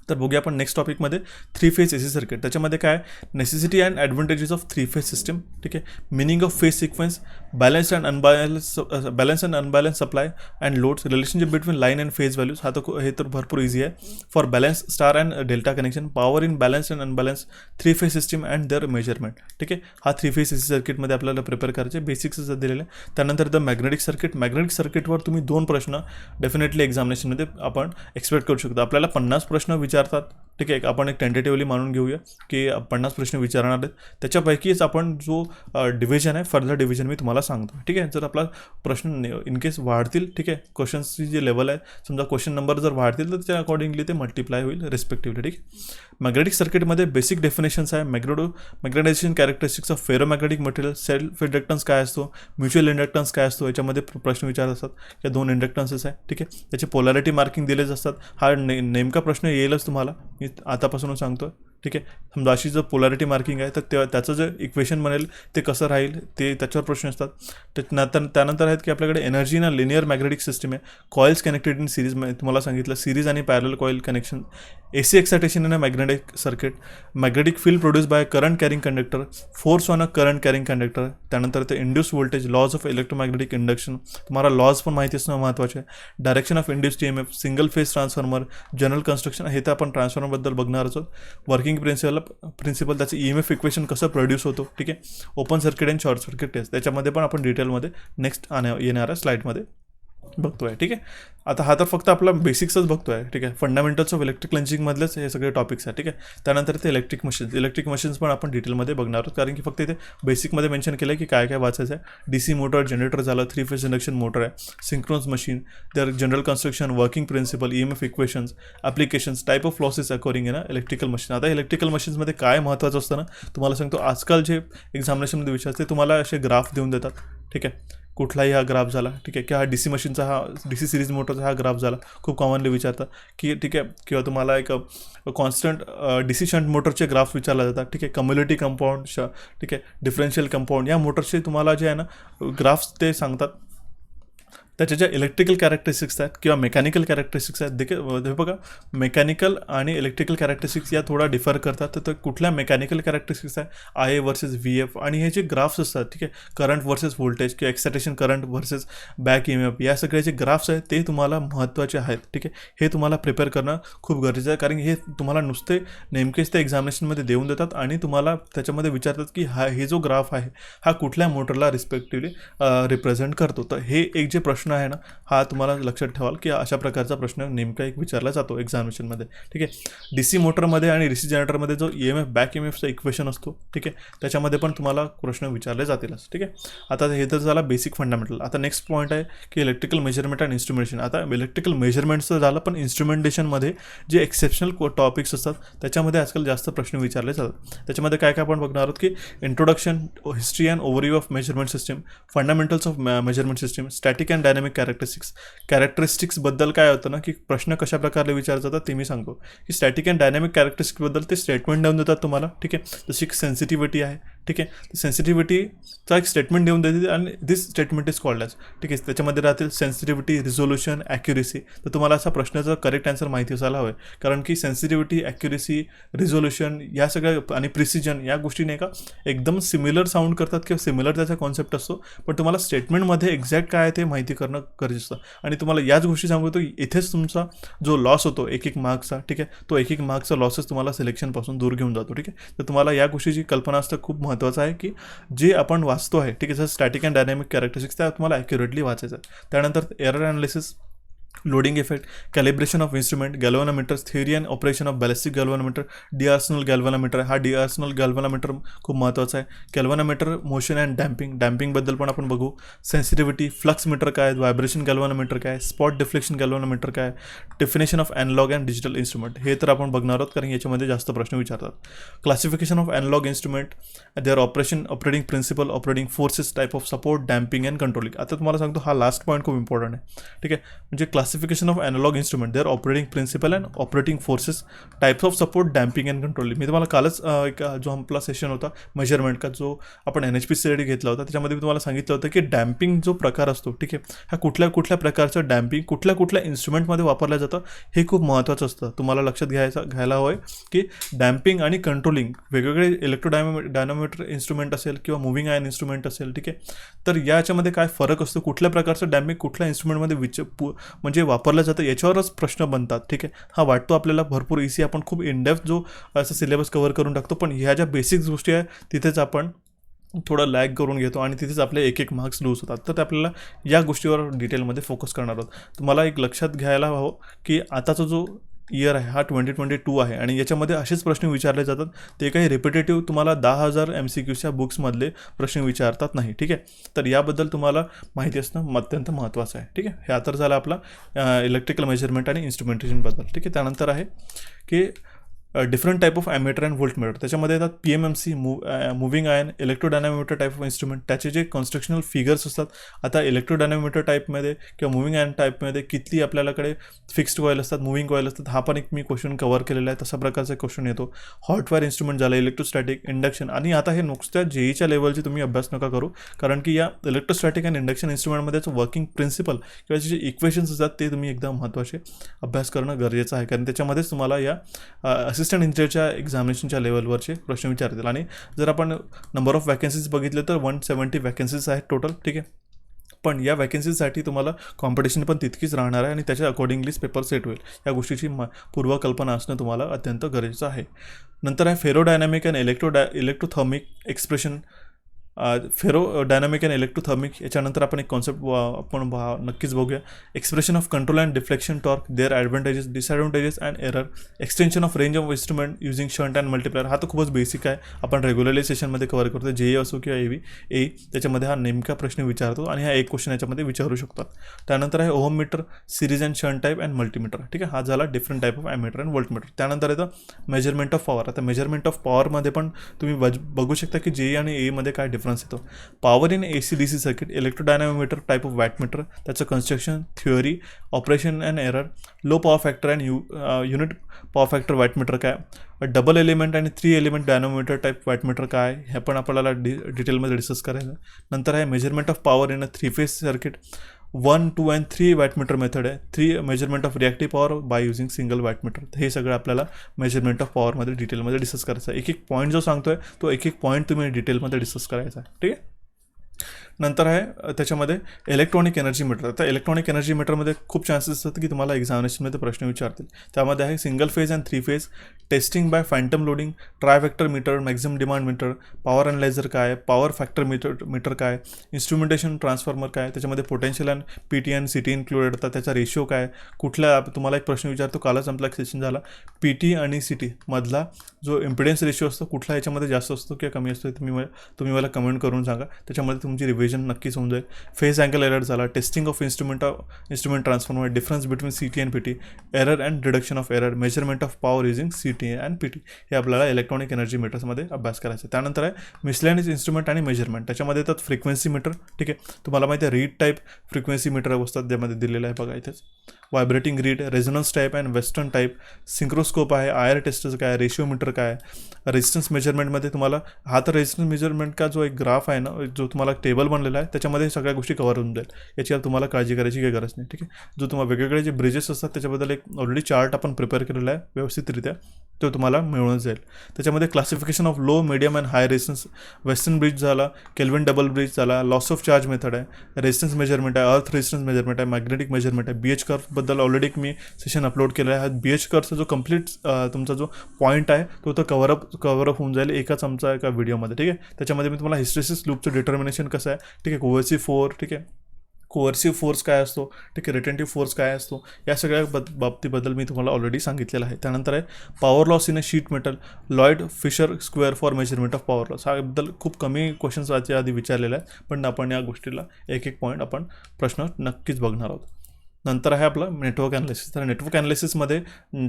तर बघूया आपण नेक्स्ट टॉपिकमध्ये 3 फेज AC सर्किट. त्याच्यामध्ये काय necessity and advantages of 3 phase system. ठीक आहे. Meaning of phase sequence, balance and unbalance supply and loads, relationship between line and phase values. हे तर भरपूर इझी आहे. For balance star and delta connection, power in balance and unbalance 3 phase system and their measurement. ठीक आहे. हा 3 phase AC सर्किटमध्ये आपल्याला prepare करायचे बेसिक्स दिलेले. त्यानंतर द मॅग्नेटिक सर्किटवर तुम्ही 2 प्रश्न डेफिनेटली एक्झामिनेशनमध्ये आपण एक्सपेक्ट करू शकतो. आपल्याला 50 प्रश्न विचारतात, ठीक आहे. आपण एक टेंटेटिव्हली मानून घेऊया की 50 प्रश्न विचारणार आहेत, त्याच्यापैकीच आपण जो डिव्हिजन आहे, फर्दर डिव्हिजन मी तुम्हाला सांगतो, ठीक आहे. जर आपला प्रश्न इन केस वाढतील, ठीक आहे, क्वेश्चन्सची जे लेवल आहे, समजा क्वेश्चन नंबर जर वाढतील तर त्या अकॉर्डिंगली ते मल्टिप्लाय होईल रिस्पेक्टिव्हली, ठीक आहे. मॅग्नेटिक सर्किटमध्ये बेसिक डेफिनेशन्स आहे. Magnetisation characteristics of ferromagnetic material, self inductance काय असतो, म्युच्युअल इंडक्टन्स काय असतो, याच्यामध्ये प्रश्न विचारत असतात. या 2 इंडक्टन्सेस आहे, ठीक आहे. त्याचे पोलॅरिटी मार्किंग दिलेच असतात. हा नेमका प्रश्न येईलच तुम्हाला, मी आतापासूनच सांगतो, ठीक आहे. समजा अशी जर पोलॅरिटी मार्किंग आहे तर त्याचं जे इक्वेशन बनेल ते कसं राहील ते त्याच्यावर प्रश्न असतात. त्यानंतर आहेत की आपल्याकडे एनर्जी ना लिनियर मॅग्नेटिक सिस्टम आहे. कॉइल्स कनेक्टेड इन सिरीज, तुम्हाला सांगितलं सिरीज आणि parallel coil connection. AC excitation in a magnetic circuit. Magnetic field produce by current carrying conductor, force on a current carrying conductor. त्यानंतर ते induce voltage, laws of electromagnetic induction, तुम्हाला laws पण माहिती असणं महत्त्वाचे आहे. Direction of induced EMF, single phase transformer, general construction, हे तर आपण ट्रान्सफॉर्मरबद्दल बघणारच आहोत. वर्किंग प्रिन्सिपल त्याचं EMF इक्वेशन कसं प्रोड्यूस होतो, ठीक आहे. Open circuit and short circuit test, त्याच्यामध्ये पण आपण डिटेलमध्ये नेक्स्ट येणाऱ्या स्लाईडमध्ये बघतोय, ठीक आहे. आता हा तर फक्त आपला बेसिक्सच बघतोय, ठीक आहे. फंडामेंटल्स ऑफ इलेक्ट्रिक लंचिंगमधलेच हे सगळे टॉपिक्स आहेत, ठीक आहे. त्यानंतर ते इलेक्ट्रिक मशीन्स पण आपण डिटेलमध्ये बघणार आहोत, कारण की फक्त इथे बेसिकमध्ये मेन्शन केलं आहे की काय काय वाचायचं आहे. DC मोटर, जनरेटर झालं, 3 फेज इंडक्शन मोटर आहे, सिंक्रोनस मशीन, तर general construction, working principle, EMF equations, applications, type of losses according in electrical machine. आता इलेक्ट्रिकल मशीन्समध्ये काय महत्त्वाचं असतं ना, तुम्हाला सांगतो, आजकाल जे एक्झामिनेशनमध्ये विचारते तुम्हाला असे ग्राफ देऊन देतात, ठीक आहे. कुठलाही हा ग्राफ झाला, ठीक आहे, की हा DC मशीनचा, हा DC सिरीज मोटरचा हा ग्राफ झाला, खूप कॉमनली विचारतात की, ठीक आहे. किंवा तुम्हाला एक कॉन्स्टंट DC शंट मोटरचे ग्राफ विचारला जातात, ठीक आहे. कम्युनिटी कंपाऊंड, ठीक आहे, डिफरन्शियल कंपाऊंड, या मोटरचे तुम्हाला जे आहे ना ग्राफ्स ते सांगतात. त्याच्या ज्या इलेक्ट्रिकल कॅरेक्टरिस्टिक्स आहेत किंवा मेकॅनिकल कॅरेक्टरिस्टिक्स आहेत, हे बघा, मेकॅनिकल आणि इलेक्ट्रिकल कॅरेक्टरिस्टिक्स या थोडा डिफर करतात. तर कुठल्या मेकॅनिकल कॅरेक्टरिस्टिक्स आहे, IA वर्सेस VF, आणि हे जे ग्राफ्स असतात, ठीक आहे, करंट वर्सेस व्होल्टेज किंवा excitation current versus back EMF, या सगळे जे ग्राफ्स आहेत ते तुम्हाला महत्त्वाचे आहेत, ठीक आहे. हे तुम्हाला प्रिपेअर करणं खूप गरजेचं आहे, कारण हे तुम्हाला नुसते नेमकेच ते एक्झामिनेशनमध्ये देऊन देतात आणि तुम्हाला त्याच्यामध्ये विचारतात की हे जो ग्राफ आहे हा कुठल्या मोटरला रिस्पेक्टिव्हली रिप्रेझेंट करतो. तर हे एक जे प्रश्न आहे ना, हा तुम्हाला लक्षात ठेवाल की अशा प्रकारचा प्रश्न नेमका एक विचारला जातो एक्झामिनेशनमध्ये, ठीक आहे. DC मोटरमध्ये आणि DC जनरेटरमध्ये जो EMF, बॅक EMFचा इक्वेशन असतो, ठीक आहे, त्याच्यामध्ये पण तुम्हाला प्रश्न विचारले जातीलच, ठीक आहे. आता हे तर झाला बेसिक फंडामेंटल. आता नेक्स्ट पॉईंट आहे की इलेक्ट्रिकल मेजरमेंट अँड इन्स्ट्रुमेंटेशन. आता इलेक्ट्रिकल मेजरमेंटचं झालं, पण इन्स्ट्रुमेंटेशनमध्ये जे एक्सेप्शनल टॉपिक्स असतात त्याच्यामध्ये आजकाल जास्त प्रश्न विचारले जातात. त्याच्यामध्ये काय काय आपण बघणार आहोत की introduction, history and overview of measurement system, fundamentals of measurement system, static and dynamic कॅरेक्टरिस्टिक्सबद्दल काय होतं ना की प्रश्न कशा प्रकारे विचारले जातात ते मी सांगतो. की स्टॅटिक अँड डायनॅमिक कॅरेक्टरिस्टिक्सबद्दल ते स्टेटमेंट देऊन देतात तुम्हाला, ठीक आहे. जशी सेन्सिटिव्हिटी आहे, ठीक आहे, सेन्सिटिव्हिटीचा एक स्टेटमेंट देऊन देते आणि दिस स्टेटमेंट इज कॉल्ड ॲज, ठीक आहे. त्याच्यामध्ये राहतील सेन्सिटिव्हिटी, रिझोल्युशन, ॲक्युरेसी. तर तुम्हाला असा प्रश्नाचा करेक्ट आन्सर माहिती असायला हवं, कारण की सेन्सिटिव्हिटी, ॲक्युरेसी, रिझोल्युशन या सगळ्या आणि प्रिसिजन या गोष्टी नाही का एकदम सिमिलर साऊंड करतात किंवा सिमिलर त्याचा कॉन्सेप्ट असतो, पण तुम्हाला स्टेटमेंटमध्ये एक्झॅक्ट काय आहे ते माहिती करणं गरजेचं असतं. आणि तुम्हाला याच गोष्टी सांगतो, इथेच तुमचा जो लॉस होतो एक मार्क्सचा, ठीक आहे, तो एक मार्क्सचा लॉसेस तुम्हाला सिलेक्शनपासून दूर घेऊन जातो, ठीक आहे. तर तुम्हाला या गोष्टीची कल्पना असतं खूप महत्त्वाचं आहे की जे आपण वाचतो आहे, ठीक आहे, जसं स्टॅटिक अँड डायनॅमिक कॅरेक्टरिस्टिक्स त्या तुम्हाला ॲक्युरेटली वाचायचं आहे. त्यानंतर error analysis, loading effect, calibration of instrument, galvanometers, theory and operation of ballistic galvanometer, D'Arsonval galvanometer. हा डिआर्सनल गॅल्व्हनोमीटर खूप महत्त्वाचा आहे. गॅल्व्हनोमीटर मोशन अँड डॅम्पिंगबद्दल पण आपण बघू. सेन्सिटिव्हिटी, फ्लक्स मीटर काय, व्हायब्रेशन गॅल्व्हनोमीटर काय, स्पॉट डिफ्लेक्शन गॅल्व्हनोमीटर काय, definition of analog and digital instrument, हे तर आपण बघणार आहोत कारण याच्यामध्ये जास्त प्रश्न विचारतात. Classification of analog instrument, their operating principle, operating forces, type of support, damping and controlling. आता तुम्हाला सांगतो हा लास्ट पॉईंट खूप इम्पॉर्टंट आहे, ठीक आहे. म्हणजे classification of analogue instrument, their operating principle and operating forces, types of support, damping and controlling. मी तुम्हाला कालच एक जो आपला सेशन होता मेजरमेंट का, जो आपण NHPCसाठी घेतला होता, त्याच्यामध्ये मी तुम्हाला सांगितलं होतं की डॅम्पिंग जो प्रकार असतो, ठीक आहे, हा कुठल्या कुठल्या प्रकारचं डॅम्पिंग कुठल्या इन्स्ट्रुमेंटमध्ये वापरलं जातं हे खूप महत्त्वाचं असतं. तुम्हाला लक्षात घ्यायला हवं आहे की डॅम्पिंग आणि कंट्रोलिंग वेगवेगळे डायनोमीटर इन्स्ट्रुमेंट असेल किंवा मुव्हिंग आयन इन्स्ट्रुमेंट असेल, ठीक आहे. तर याच्यामध्ये काय फरक असतो, कुठल्या प्रकारचं डॅम्पिंग कुठल्या इन्स्ट्रुमेंटमध्ये म्हणजे वापरलं जातं याच्यावरच प्रश्न बनतात, ठीक आहे. हा वाटतो आपल्याला भरपूर इझी, आपण खूप इनडेप्थ जो असा सिलेबस कव्हर करून टाकतो, पण ह्या ज्या बेसिक्स गोष्टी आहे तिथेच आपण थोडं लॅग करून घेतो आणि तिथेच आपले एक मार्क्स लूज होतात. तर ते आपल्याला या गोष्टीवर डिटेलमध्ये फोकस करणार आहोत. तुम्हाला एक लक्षात घ्यायला हवं की आताचा जो इयर आहे हा 2022 आहे आणि याच्यामध्ये असेच प्रश्न विचारले जातात. ते काही रिपिटेटिव्ह तुम्हाला 10,000 MCQच्या बुक्समधले प्रश्न विचारतात नाही. ठीक आहे, तर याबद्दल तुम्हाला माहिती असणं अत्यंत महत्त्वाचं आहे. ठीक आहे, हा तर झाला आपला इलेक्ट्रिकल मेजरमेंट आणि इन्स्ट्रुमेंटेशनबद्दल. ठीक आहे, त्यानंतर आहे की different type of ammeter and voltmeter. त्याच्यामध्ये येतात PMMC moving iron electrodynamometer type of instrument. त्याचे जे कन्स्ट्रक्शनल फिगर्स असतात, आता इलेक्ट्रोडायनॅमोमीटर टाईपमध्ये किंवा मुव्हिंग आयन टाईपमध्ये किती आपल्याकडे फिक्स्ड कॉईल असतात, मुव्हिंग कॉईल असतात, हा पण एक मी क्वेश्चन कव्हर केलेला आहे. तसा प्रकारचा क्वेश्चन येतो. हॉट वायर इन्स्ट्रुमेंट झालं, इलेक्ट्रोस्टॅटिक, इंडक्शन. आणि आता हे नुसत्या JEEच्या लेवलची तुम्ही अभ्यास नका करू, कारण की या इलेक्ट्रोस्टॅटिक अँड इंडक्शन इन्स्ट्रुमेंटमध्येच वर्किंग प्रिन्सिपल किंवा जे इक्वेशन्स असतात ते तुम्ही एकदम महत्त्वाचे अभ्यास करणं गरजेचं आहे, कारण त्याच्यामध्येच तुम्हाला या असिस्टंट इंजिनियरच्या एक्झामिनेशनच्या लेवलवरचे प्रश्न विचारतील. आणि जर आपण नंबर ऑफ वॅकन्सीज बघितले तर 170 वॅकन्सीज आहेत टोटल. ठीक आहे, पण या वॅकन्सीसाठी तुम्हाला कॉम्पिटिशन पण तितकीच राहणार आहे आणि त्याच्या अकॉर्डिंगलीच पेपर सेट होईल. या गोष्टीची पूर्वकल्पना असणं तुम्हाला अत्यंत गरजेचं आहे. नंतर आहे ferrodynamic and electrothermic expression. Ferrodynamic and electrothermic याच्यानंतर आपण एक कॉन्सेप्ट आपण नक्कीच बघूया. Expression of control and deflection torque, their advantages, disadvantages and error, extension of range of instrument using shunt and multiplier. हा तर खूपच बेसिक आहे, आपण रेग्युलरली सेशनमध्ये कव्हर करतो. JEE असो किंवा AE त्याच्यामध्ये हा नेमका प्रश्न विचारतो आणि हा एक क्वेश्चन याच्यामध्ये विचारू शकतात. त्यानंतर आहे ohm meter, series and shunt type and multimeter. ठीक आहे, हा झाला different type of ammeter and voltmeter. त्यानंतर येतं मेजरमेंट ऑफ पॉवर. आता मेजरमेंट ऑफ पॉवरमध्ये पण तुम्ही बघू शकता की JEE आणि AEमध्ये काय डिफरन्स येतो. Power in AC/DC circuit, electrodynamometer type of wattmeter, त्याचं construction, theory, operation and error, low power factor and unit power factor wattmeter काय, डबल एलिमेंट आणि 3 एलिमेंट डायनोमीटर टाईप वॅटमीटर काय, हे पण आपल्याला डिटेलमध्ये डिस्कस करायचं. नंतर आहे measurement of power in a three phase circuit. 1, 2 and 3 wattmeter method आहे. 3 measurement of reactive power by using single wattmeter. हे सगळं आपल्याला मेजरमेंट ऑफ पॉवरमध्ये डिटेलमध्ये डिस्कस करायचं आहे. एक पॉईंट जो सांगतोय तो एक पॉईंट तुम्ही डिटेलमध्ये डिस्कस करायचा आहे. ठीक आहे, नंतर आहे त्याच्यामध्ये इलेक्ट्रॉनिक एनर्जी मीटर. आता इलेक्ट्रॉनिक एनर्जी मीटरमध्ये खूप चान्सेस असतात की तुम्हाला एक्झामिनेशनमध्ये प्रश्न विचारतील. त्यामध्ये आहे single phase and 3 phase, testing by phantom loading, trivector meter, maximum demand meter, power analyser काय, पॉवर फॅक्टर मीटर काय, इन्स्ट्रुमेंटेशन ट्रान्सफॉर्मर काय, त्याच्यामध्ये पोटेन्शियल अँड PT आणि CT इन्क्लुडेड येतात, त्याचा रेशिओ काय, कुठला तुम्हाला एक प्रश्न विचारतो, कालच आपला सेशन झाला, PT आणि CT मधला जो इम्पिडन्स रेशिओ असतो कुठला याच्यामध्ये जास्त असतो किंवा कमी असतो, तुम्ही मला कमेंट करून सांगा. त्याच्यामध्ये तुमची रिव्हिजन नक्कीच होऊन जाईल. फेज अँगल एरर झाला, testing of instrument transformer, difference between CT and PT, error and reduction of error, measurement of power using CT and PT. हे आपल्याला इलेक्ट्रॉनिक एनर्जी मीटर्समध्ये अभ्यास करायचा. त्यानंतर आहे मिसलेनियस इन्स्ट्रुमेंट आणि मेजरमेंट. त्याच्यामध्ये येतात फ्रिक्वेन्सी मीटर. ठीक आहे, तुम्हाला माहिती आहे रीड टाईप फ्रिक्वेन्सी मीटर असतात, ज्यामध्ये दिलेलं आहे बघा इथेच. Vibrating reed, resonance type and western type, synchroscope आहे, IR टेस्टचं काय, रेशिओ मीटर काय, रेजिस्टन्स मेजरमेंटमध्ये तुम्हाला हा तर रेजिस्टन्स मेजरमेंट का जो एक ग्राफ आहे ना, जो तुम्हाला टेबल बनलेला आहे त्याच्यामध्ये सगळ्या गोष्टी कव्हर होऊन जाईल. याची तुम्हाला काळजी करायची काही गरज नाही. ठीक आहे, जो तुम्हाला वेगवेगळे जे ब्रिजेस असतात त्याच्याबद्दल एक ऑलरेडी चार्ट आपण प्रिपेअर केलेला आहे व्यवस्थितरित्या, तो तुम्हाला मिळून जाईल. त्याच्यामध्ये classification of low, medium and high resistance, western bridge झाला, केल्विन डबल ब्रिज झाला, लॉस ऑफ चार्ज मेथड आहे, रेजिस्टन्स मेजरमेंट आहे, अर्थ रेजिस्टन्स मेजरमेंट आहे, मॅग्नेटिक मेजरमेंट आहे, BH कर्व्हबद्दल ऑलरेडी मी सेशन अपलोड केलेला आहे. BH कर्व्हचा जो कम्प्लीट तुमचा जो पॉईंट आहे तो तर कव्हरअप होऊन जाईल एकाच आमचा एका व्हिडिओमध्ये. ठीक आहे, त्याच्यामध्ये मी तुम्हाला हिस्टेरिसिस लूपचं डिटर्मिनेशन कसं आहे, ठीक आहे, कोव्हर्सिव्ह फोर्स, ठीक आहे, कोव्हर्सिव्ह फोर्स काय असतो, ठीक आहे, रिटेंटिव्ह फोर्स काय असतो, या सगळ्या बाबतीबद्दल मी तुम्हाला ऑलरेडी सांगितलेलं आहे. त्यानंतर आहे power loss in a sheet metal, Lloyd Fisher square for measurement of power loss. ह्याबद्दल खूप कमी क्वेश्चन्स याच्या आधी विचारलेले आहेत, पण आपण या गोष्टीला एक पॉईंट आपण प्रश्न नक्कीच बघणार आहोत. नंतर आहे आपलं नेटवर्क ॲनालिसिस. तर नेटवर्क ॲनालिसिसमध्ये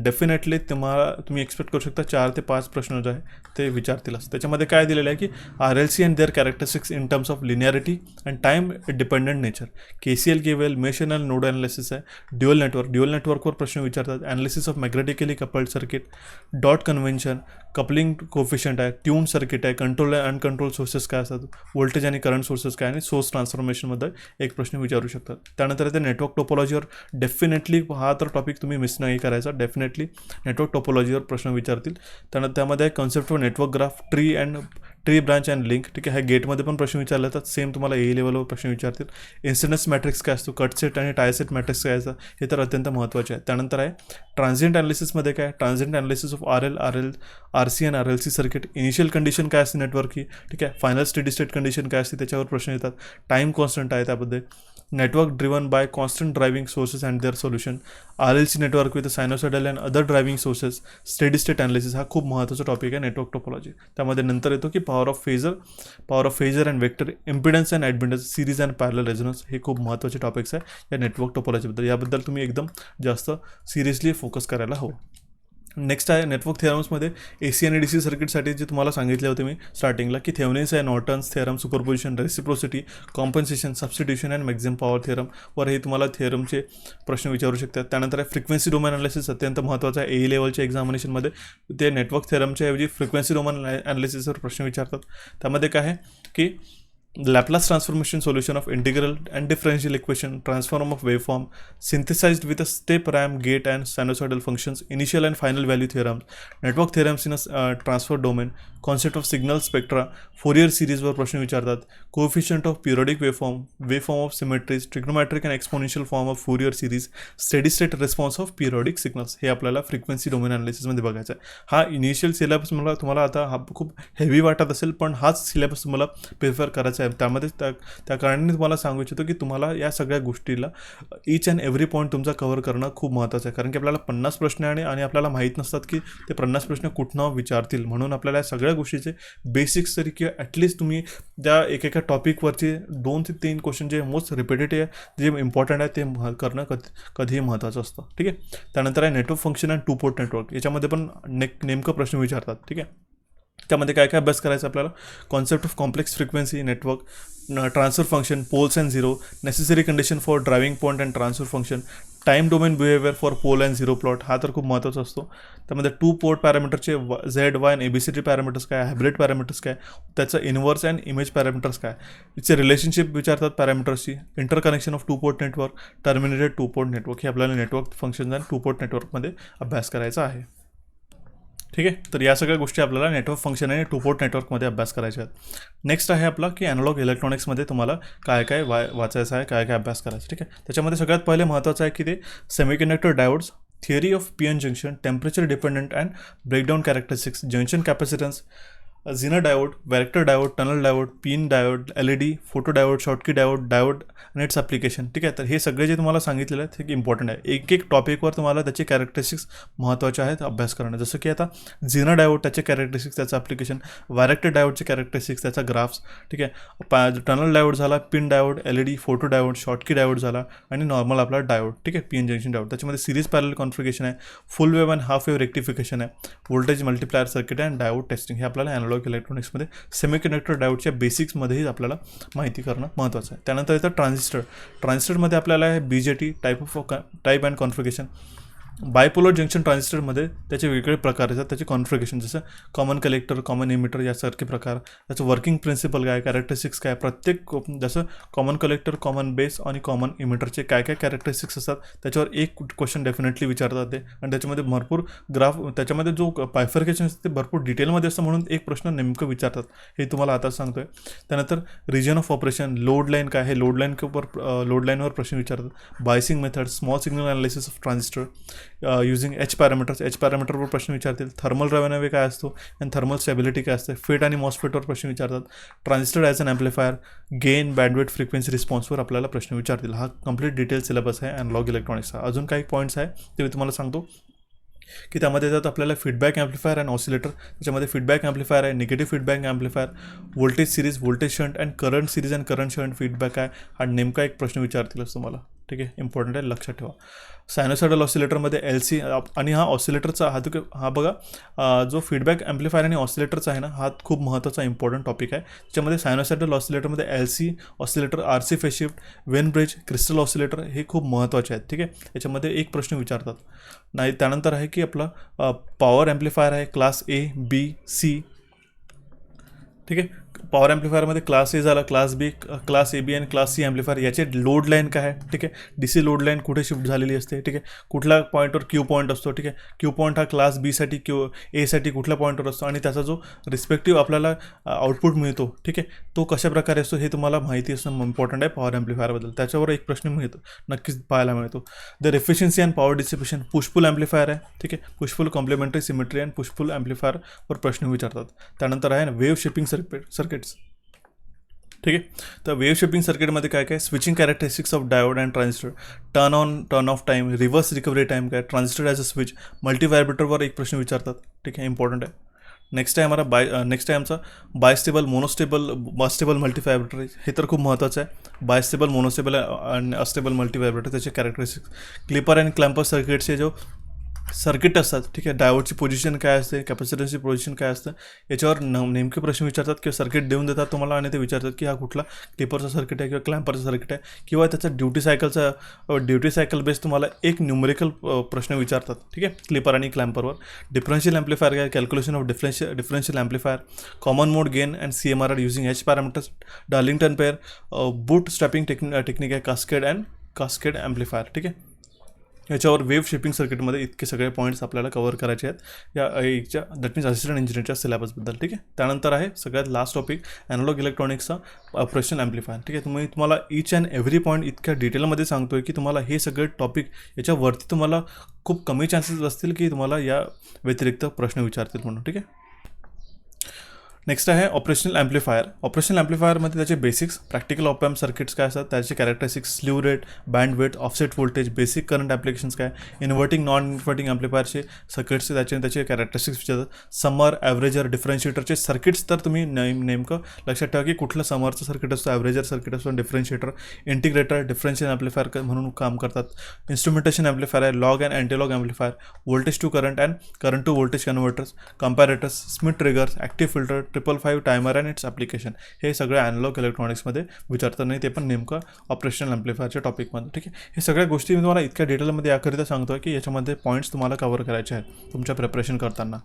डेफिनेटली तुम्ही एक्सपेक्ट करू शकता 4 ते 5 प्रश्न जे आहे ते विचारतीलच. त्याच्यामध्ये काय दिलेलं आहे की RLC and their characteristics in terms of linearity and time dependent nature, KCL KVL, mesh and node analysis आहे, ड्युअल नेटवर्कवर प्रश्न विचारतात, analysis of magnetically coupled circuit, dot convention, coupling coefficient आहे, ट्यून सर्किट आहे, कंट्रोल अँड अनकंट्रोल सोर्सेस काय असतात, voltage आणि current sources काय, आणि सोर्स ट्रान्सफॉर्मेशनमध्ये एक प्रश्न विचारू शकतात. त्यानंतर ते नेटवर्क टोपोलॉजीवर डेफिनेटली हा तर टॉपिक तुम्ही मिस नाही करायचा. डेफिनेटली नेटवर्क टोपोलॉजीवर प्रश्न विचारतील. त्यामध्ये concept of network graph, tree and tree branch and link, ठीक आहे. ह्या गेटमध्ये पण प्रश्न विचारले जातात, सेम तुम्हाला ए लेवलवर प्रश्न विचारतील. इन्सिडन्स मॅट्रिक्स काय असतो, कट सेट आणि टाय सेट मॅट्रिक्स काय असतं, हे तर अत्यंत महत्त्वाचे आहे. त्यानंतर आहे ट्रान्झिएंट ॲनालिसिसमध्ये काय, transient analysis of R C and R L C circuit. Initial condition काय असते नेटवर्कची, ठीक आहे. फायनल स्टेडी स्टेट कंडिशन काय असते त्याच्यावर प्रश्न येतात. टाईम कॉन्स्टंट आहे त्यामध्ये. Network driven by constant driving sources and their solution. R L C network with sinusoidal and other driving sources. Steady state analysis हा खूप महत्त्वाचा टॉपिक आहे नेटवर्क टोपोलॉजी. त्यामध्ये नंतर येतो की power of phasor and vector, impedance and admittance, series and parallel resonance. हे खूप महत्त्वाचे टॉपिक्स आहे या नेटवर्क टोपोलॉजीबद्दल. याबद्दल तुम्ही एकदम जास्त सिरियसली फोकस करायला हवं. नेक्स्ट आहे नेटवर्क थेरम्समध्ये AC आणि DC सर्किटसाठी जे तुम्हाला सांगितले होते मी स्टार्टिंगला, की थेव्हनिन्स आहे, Norton's theorem, superposition, reciprocity, compensation, substitution and maximum power थेरमवर हे तुम्हाला थेरमचे प्रश्न विचारू शकतात. त्यानंतर आहे फ्रिक्वेन्सी डोमेन अनालिसिस, अत्यंत महत्त्वाचं आहे. ए लेवलच्या एक्झामिनेशनमध्ये ते नेटवर्क थेरमच्या ऐवजी फ्रिक्वेन्सी डोमेन अनालिसिसवर प्रश्न विचारतात. त्यामध्ये काय आहे की Laplace transformation solution of integral and differential equation, transform of waveform, synthesized with a step ramp, gate and sinusoidal functions, initial and final value theorems, network theorems in a transfer domain, concept of signal spectra, Fourier series वर प्रश्न विचारतात. coefficient of periodic waveform of symmetries, trigonometric and exponential form of Fourier series, steady state response of periodic signals. हे आपल्याला frequency domain अनालिसिसमध्ये बघायचं आहे. हा initial syllabus तुम्हाला आता हा खूप हेवी वाटत असेल, पण हाच सिलेबस तुम्हाला प्रिफर करायचा आहे. त्यामध्ये त्या कारणाने तुम्हाला सांगू इच्छितो की तुम्हाला या सगळ्या गोष्टीला ईच अँड एव्हरी पॉईंट तुमचा कव्हर करणं खूप महत्त्वाचं आहे. कारण की आपल्याला 50 प्रश्न आणि आपल्याला माहीत नसतात की ते 50 प्रश्न कुठनं विचारतील. म्हणून आपल्याला या सगळ्या गोष्टीचे बेसिक्स तरी किंवा ॲटलिस्ट तुम्ही त्या एकेका टॉपिकवरचे 2 ते 3 क्वेश्चन जे मोस्ट रिपिटेटिव्ह आहे, जे इम्पॉर्टंट आहे, ते करणं कधीही महत्त्वाचं असतं. ठीक आहे. त्यानंतर आहे network function and 2 port network. याच्यामध्ये पण नेमकं प्रश्न विचारतात. ठीक आहे. त्यामध्ये काय काय अभ्यास करायचा आपल्याला, concept of complex frequency network, transfer function, poles and zero, necessary condition for driving point and transfer function, time domain behaviour for pole and zero plot. हा तर खूप महत्त्वाचा असतो. त्यामध्ये 2 पोर्ट पॅरामीटरचे Z, Y आणि ABCD पॅरामीटर्स काय, hybrid parameters काय, त्याचं इन्व्हर्स अँड इमेज पॅरामीटर्स काय, इथे रिलेशनशिप विचारतात पॅरामीटर्सची, interconnection of 2 port network, terminated 2 port network. हे आपल्याला नेटवर्क फंक्शन अँड 2 पोर्ट नेटवर्कमध्ये अभ्यास करायचा आहे. ठीक आहे. तर या सगळ्या गोष्टी आपल्याला नेटवर्क फंक्शन आणि 2 पोर्ट नेटवर्कमध्ये अभ्यास करायचे आहेत. नेक्स्ट आहे आपला की ॲनालॉग इलेक्ट्रॉनिक्समध्ये तुम्हाला काय काय वाचायचं आहे, काय काय अभ्यास करायचा. ठीक आहे. त्याच्यामध्ये सगळ्यात पहिले महत्त्वाचं आहे की ते semiconductor diodes, theory of PN junction, temperature dependent and breakdown characteristics, junction capacitance, zener diode, vector diode, tunnel diode, PIN diode, LED, photo diode, Schottky diode आणि इट्स ॲप्लिकेशन. ठीक आहे. तर हे सगळे जे तुम्हाला सांगितलेलं आहे ते इम्पॉर्टंट आहे. एक टॉपिकवर तुम्हाला त्याचे कॅरेक्टरिस्टिक्स महत्त्वाचे आहेत अभ्यास करणं. जसं की आता झिनर डायोड, त्याचे कॅरेक्टरिस्टिक्स, त्याचं ॲप्लिकेशन, व्हेक्टर डायोडचे कॅरेक्टरिस्टिक्स, त्याचा ग्राफ्स. ठीक आहे. टनल डायोड झाला, PIN diode, LED, photo diode, Schottky diode झाला आणि नॉर्मल आपला डायोड. ठीक आहे. PN junction diode. त्याच्यामध्ये सिरीज पॅरलल कॉन्फिगरेशन आहे, full wave and half wave rectification आहे, voltage multiplier circuit and diode testing. हे आपल्याला ॲनालॉग इलेक्ट्रॉनिक्समध्ये सेमीकंडक्टर डायोडच्या बेसिक्समध्येही आपल्याला माहिती करणं महत्त्वाचं आहे. त्यानंतर येतं ट्रान्झिस्टरमध्ये आपल्याला आहे BJT, type and configuration. Bipolar junction ट्रान्झिस्टरमध्ये त्याचे वेगवेगळे प्रकार आहेत, त्याचे कॉन्फिगरेशन, जसं कॉमन कलेक्टर, कॉमन इमिटर यासारखे प्रकार, त्याचं वर्किंग प्रिन्सिपल काय, कॅरेक्टरिस्टिक्स काय, प्रत्येक जसं कॉमन कलेक्टर, कॉमन बेस आणि कॉमन इमिटरचे काय काय कॅरेक्टरिस्टिक्स असतात त्याच्यावर एक क्वेश्चन डेफिनेटली विचारतात ते. आणि त्याच्यामध्ये भरपूर ग्राफ, त्याच्यामध्ये जो बायफर्केशन असते ते भरपूर डिटेलमध्ये असतं, म्हणून एक प्रश्न नेमकं विचारतात, हे तुम्हाला आता सांगतोय. त्यानंतर region of operation, load line काय, हे लोड लाईनवर प्रश्न विचारतात. Biasing method, small signal analysis of transistor using h पॅरामीटरवर प्रश्न विचारतील. थर्मल रेव्हेन्यू काय असतो आणि थर्मल स्टॅबिलिटी काय असते. फेट आणि मॉस्फेटवर प्रश्न विचारतात. Transistor as an amplifier, gain, bandwidth, frequency रिस्पॉन्सवर आपल्याला प्रश्न विचारतील. हा कंप्लीट डिटेल सिलेबस आहे ॲनालॉग इलेक्ट्रॉनिक्सचा. अजून काही पॉईंट्स आहे ते मी तुम्हाला सांगतो की त्यामध्ये येतात आपल्याला फीडबॅक ॲम्प्लिफायर अँड ऑसिलेटर. त्याच्यामध्ये फीडबॅक ॲम्प्लिफायर आहे, negative feedback amplifier, voltage series, voltage shunt and current series and current shunt feedback आहे. हा नेमका एक प्रश्न विचारतीलच तुम्हाला. ठीक आहे. इम्पॉर्टंट आहे, लक्षात ठेवा. सायनोसायडल ऑसिलेटरमध्ये LC आणि हा ऑसिलेटरचा हा बघा जो फीडबॅक ॲम्प्लिफायर आणि ऑसिलेटरचा आहे ना, हा खूप महत्त्वाचा इम्पॉर्टंट टॉपिक आहे. त्याच्यामध्ये सायनोसायडल ऑसिलेटरमध्ये LC oscillator, RC phase shift, Wien bridge, crystal oscillator हे खूप महत्त्वाचे आहेत. ठीक आहे. याच्यामध्ये एक प्रश्न विचारतात. नाही, त्यानंतर आहे की आपला पॉवर ॲम्प्लिफायर आहे, क्लास A, B, C. ठीक आहे. पॉवर ॲम्प्लिफायरमध्ये क्लास ए झाला, class B, class A B आणि क्लास सी ॲम्प्लिफायर. याचे लोड लाईन काय आहे, ठीक आहे, डी सी लोड लाईन कुठे शिफ्ट झालेली असते, ठीक आहे, कुठल्या पॉईंटवर क्यू पॉईंट असतो, ठीक आहे, क्यू पॉईंट हा क्लास बीसाठी एसाठी कुठल्या पॉईंटवर असतो आणि त्याचा जो रिस्पेक्टिव्ह आपल्याला आउटपुट मिळतो, ठीक आहे, तो कशा प्रकारे असतो हे तुम्हाला माहिती असणं इम्पॉर्टंट आहे पॉवर ॲम्प्लिफायरबद्दल. त्याच्यावर एक प्रश्न मिळतो, नक्कीच पाहायला मिळतो. The efficiency and power dissipation push pull amplifier आहे, ठीक आहे, push pull complementary symmetry and push pull ॲम्प्लिफायरवर प्रश्न विचारतात. त्यानंतर आहे ना वेव्ह शेपिंग सर्किट्स, ठीक आहे. तर वेव्ह शेपिंग सर्किटमध्ये काय काय, switching characteristics of diode and transistor, turn on turn of time, reverse recovery time काय, ट्रान्झिस्टर ॲज अ स्विच, मल्टीव्हायब्रेटरवर एक प्रश्न विचारतात, ठीक आहे, इम्पॉर्टंट आहे. नेक्स्ट आहे आमचा बायस्टेबल मोनोस्टेबल बसस्टेबल मल्टीव्हायब्रेटर. हे तर खूप महत्त्वाचं आहे. बायस्टेबल मोनोस्टेबल आणि अस्टेबल मल्टीव्हायब्रेटर, त्याचे कॅरेक्टरिस्टिक्स, क्लिपर आणि क्लॅम्पर सर्किटचे जो सर्किट असतात, ठीक आहे, डायोडची पोझिशन काय असते, कॅपॅसिटन्सची पोझिशन काय असतं, याच्यावर नेमके प्रश्न विचारतात किंवा सर्किट देऊन देतात तुम्हाला आणि ते विचारतात की हा कुठला क्लिपरचा सर्किट आहे किंवा क्लॅम्परचा सर्किट आहे, किंवा त्याचा ड्युटी सायकल बेस तुम्हाला एक न्यूमरिकल प्रश्न विचारतात, ठीक आहे, क्लिपर आणि क्लॅम्परवर. डिफरन्शियल ॲम्प्लिफायर काय, calculation of differential amplifier, common mode gain and CMRR using h parameters, Darlington pair, boot strapping technique आहे, कास्केड ॲम्प्लिफायर, ठीक आहे. याच्यावर वेव्ह शेपिंग सर्किटमध्ये इतके सगळे पॉईंट्स आपल्याला कव्हर करायचे आहेत या एकच्या दॅट मीन्स असिस्टंट इंजिनिअरच्या सिलेबसबद्दल, ठीक आहे. त्यानंतर आहे सगळ्यात लास्ट टॉपिक ॲनालॉग इलेक्ट्रॉनिक्सचा ऑपरेशनल ॲम्प्लिफायर, ठीक आहे. तुम्हाला ईच अँड एव्हरी पॉईंट इतक्या डिटेलमध्ये सांगतो आहे की तुम्हाला हे सगळे टॉपिक याच्यावरती तुम्हाला खूप कमी चान्सेस असतील की तुम्हाला या व्यतिरिक्त प्रश्न विचारतील म्हणून, ठीक आहे. नेक्स्ट आहे ऑपरेशनल ॲम्प्लिफायरमध्ये त्याचे basics, practical op amp circuits काय असतात, त्याचे characteristics, slew rate, bandwidth, offset voltage, basic current applications काय, इन्व्हर्टिंग नॉन इन्व्हर्टिंग ॲम्प्लिफायरचे सर्किट्सचे त्याचे कॅरेक्टरिस्टिक्स विचारतात. समर, ॲव्हरेजर, डिफरन्शिएटरचे सर्किट्स तर तुम्ही नेमकं लक्षात ठेवा की कुठलं समरचं सर्किट असतं, ॲव्हरेजर सर्किट असतो, डिफरन्शिएटर, इंटिग्रेटर, डिफरन्शियल ॲम्प्लिफायर म्हणून काम करतात. इन्स्ट्रुमेंटेशन ॲम्प्लिफायर आहे, log and antilog amplifier, voltage to current and current to voltage converters, comparators, Schmitt triggers, active filter, 555 timer and its application. हे सगळं ॲनालॉग इलेक्ट्रॉनिक्समध्ये विचारतात नाही, ते पण नेमकं ऑपरेशनल ॲम्प्लिफायरच्या टॉपिकमध्ये, ठीक आहे. हे सगळ्या गोष्टी मी तुम्हाला इतक्या डिटेलमध्ये याकरिता सांगतो आहे की याच्यामध्ये पॉईंट्स तुम्हाला कव्हर करायचे आहेत तुमच्या प्रिपरेशन करताना.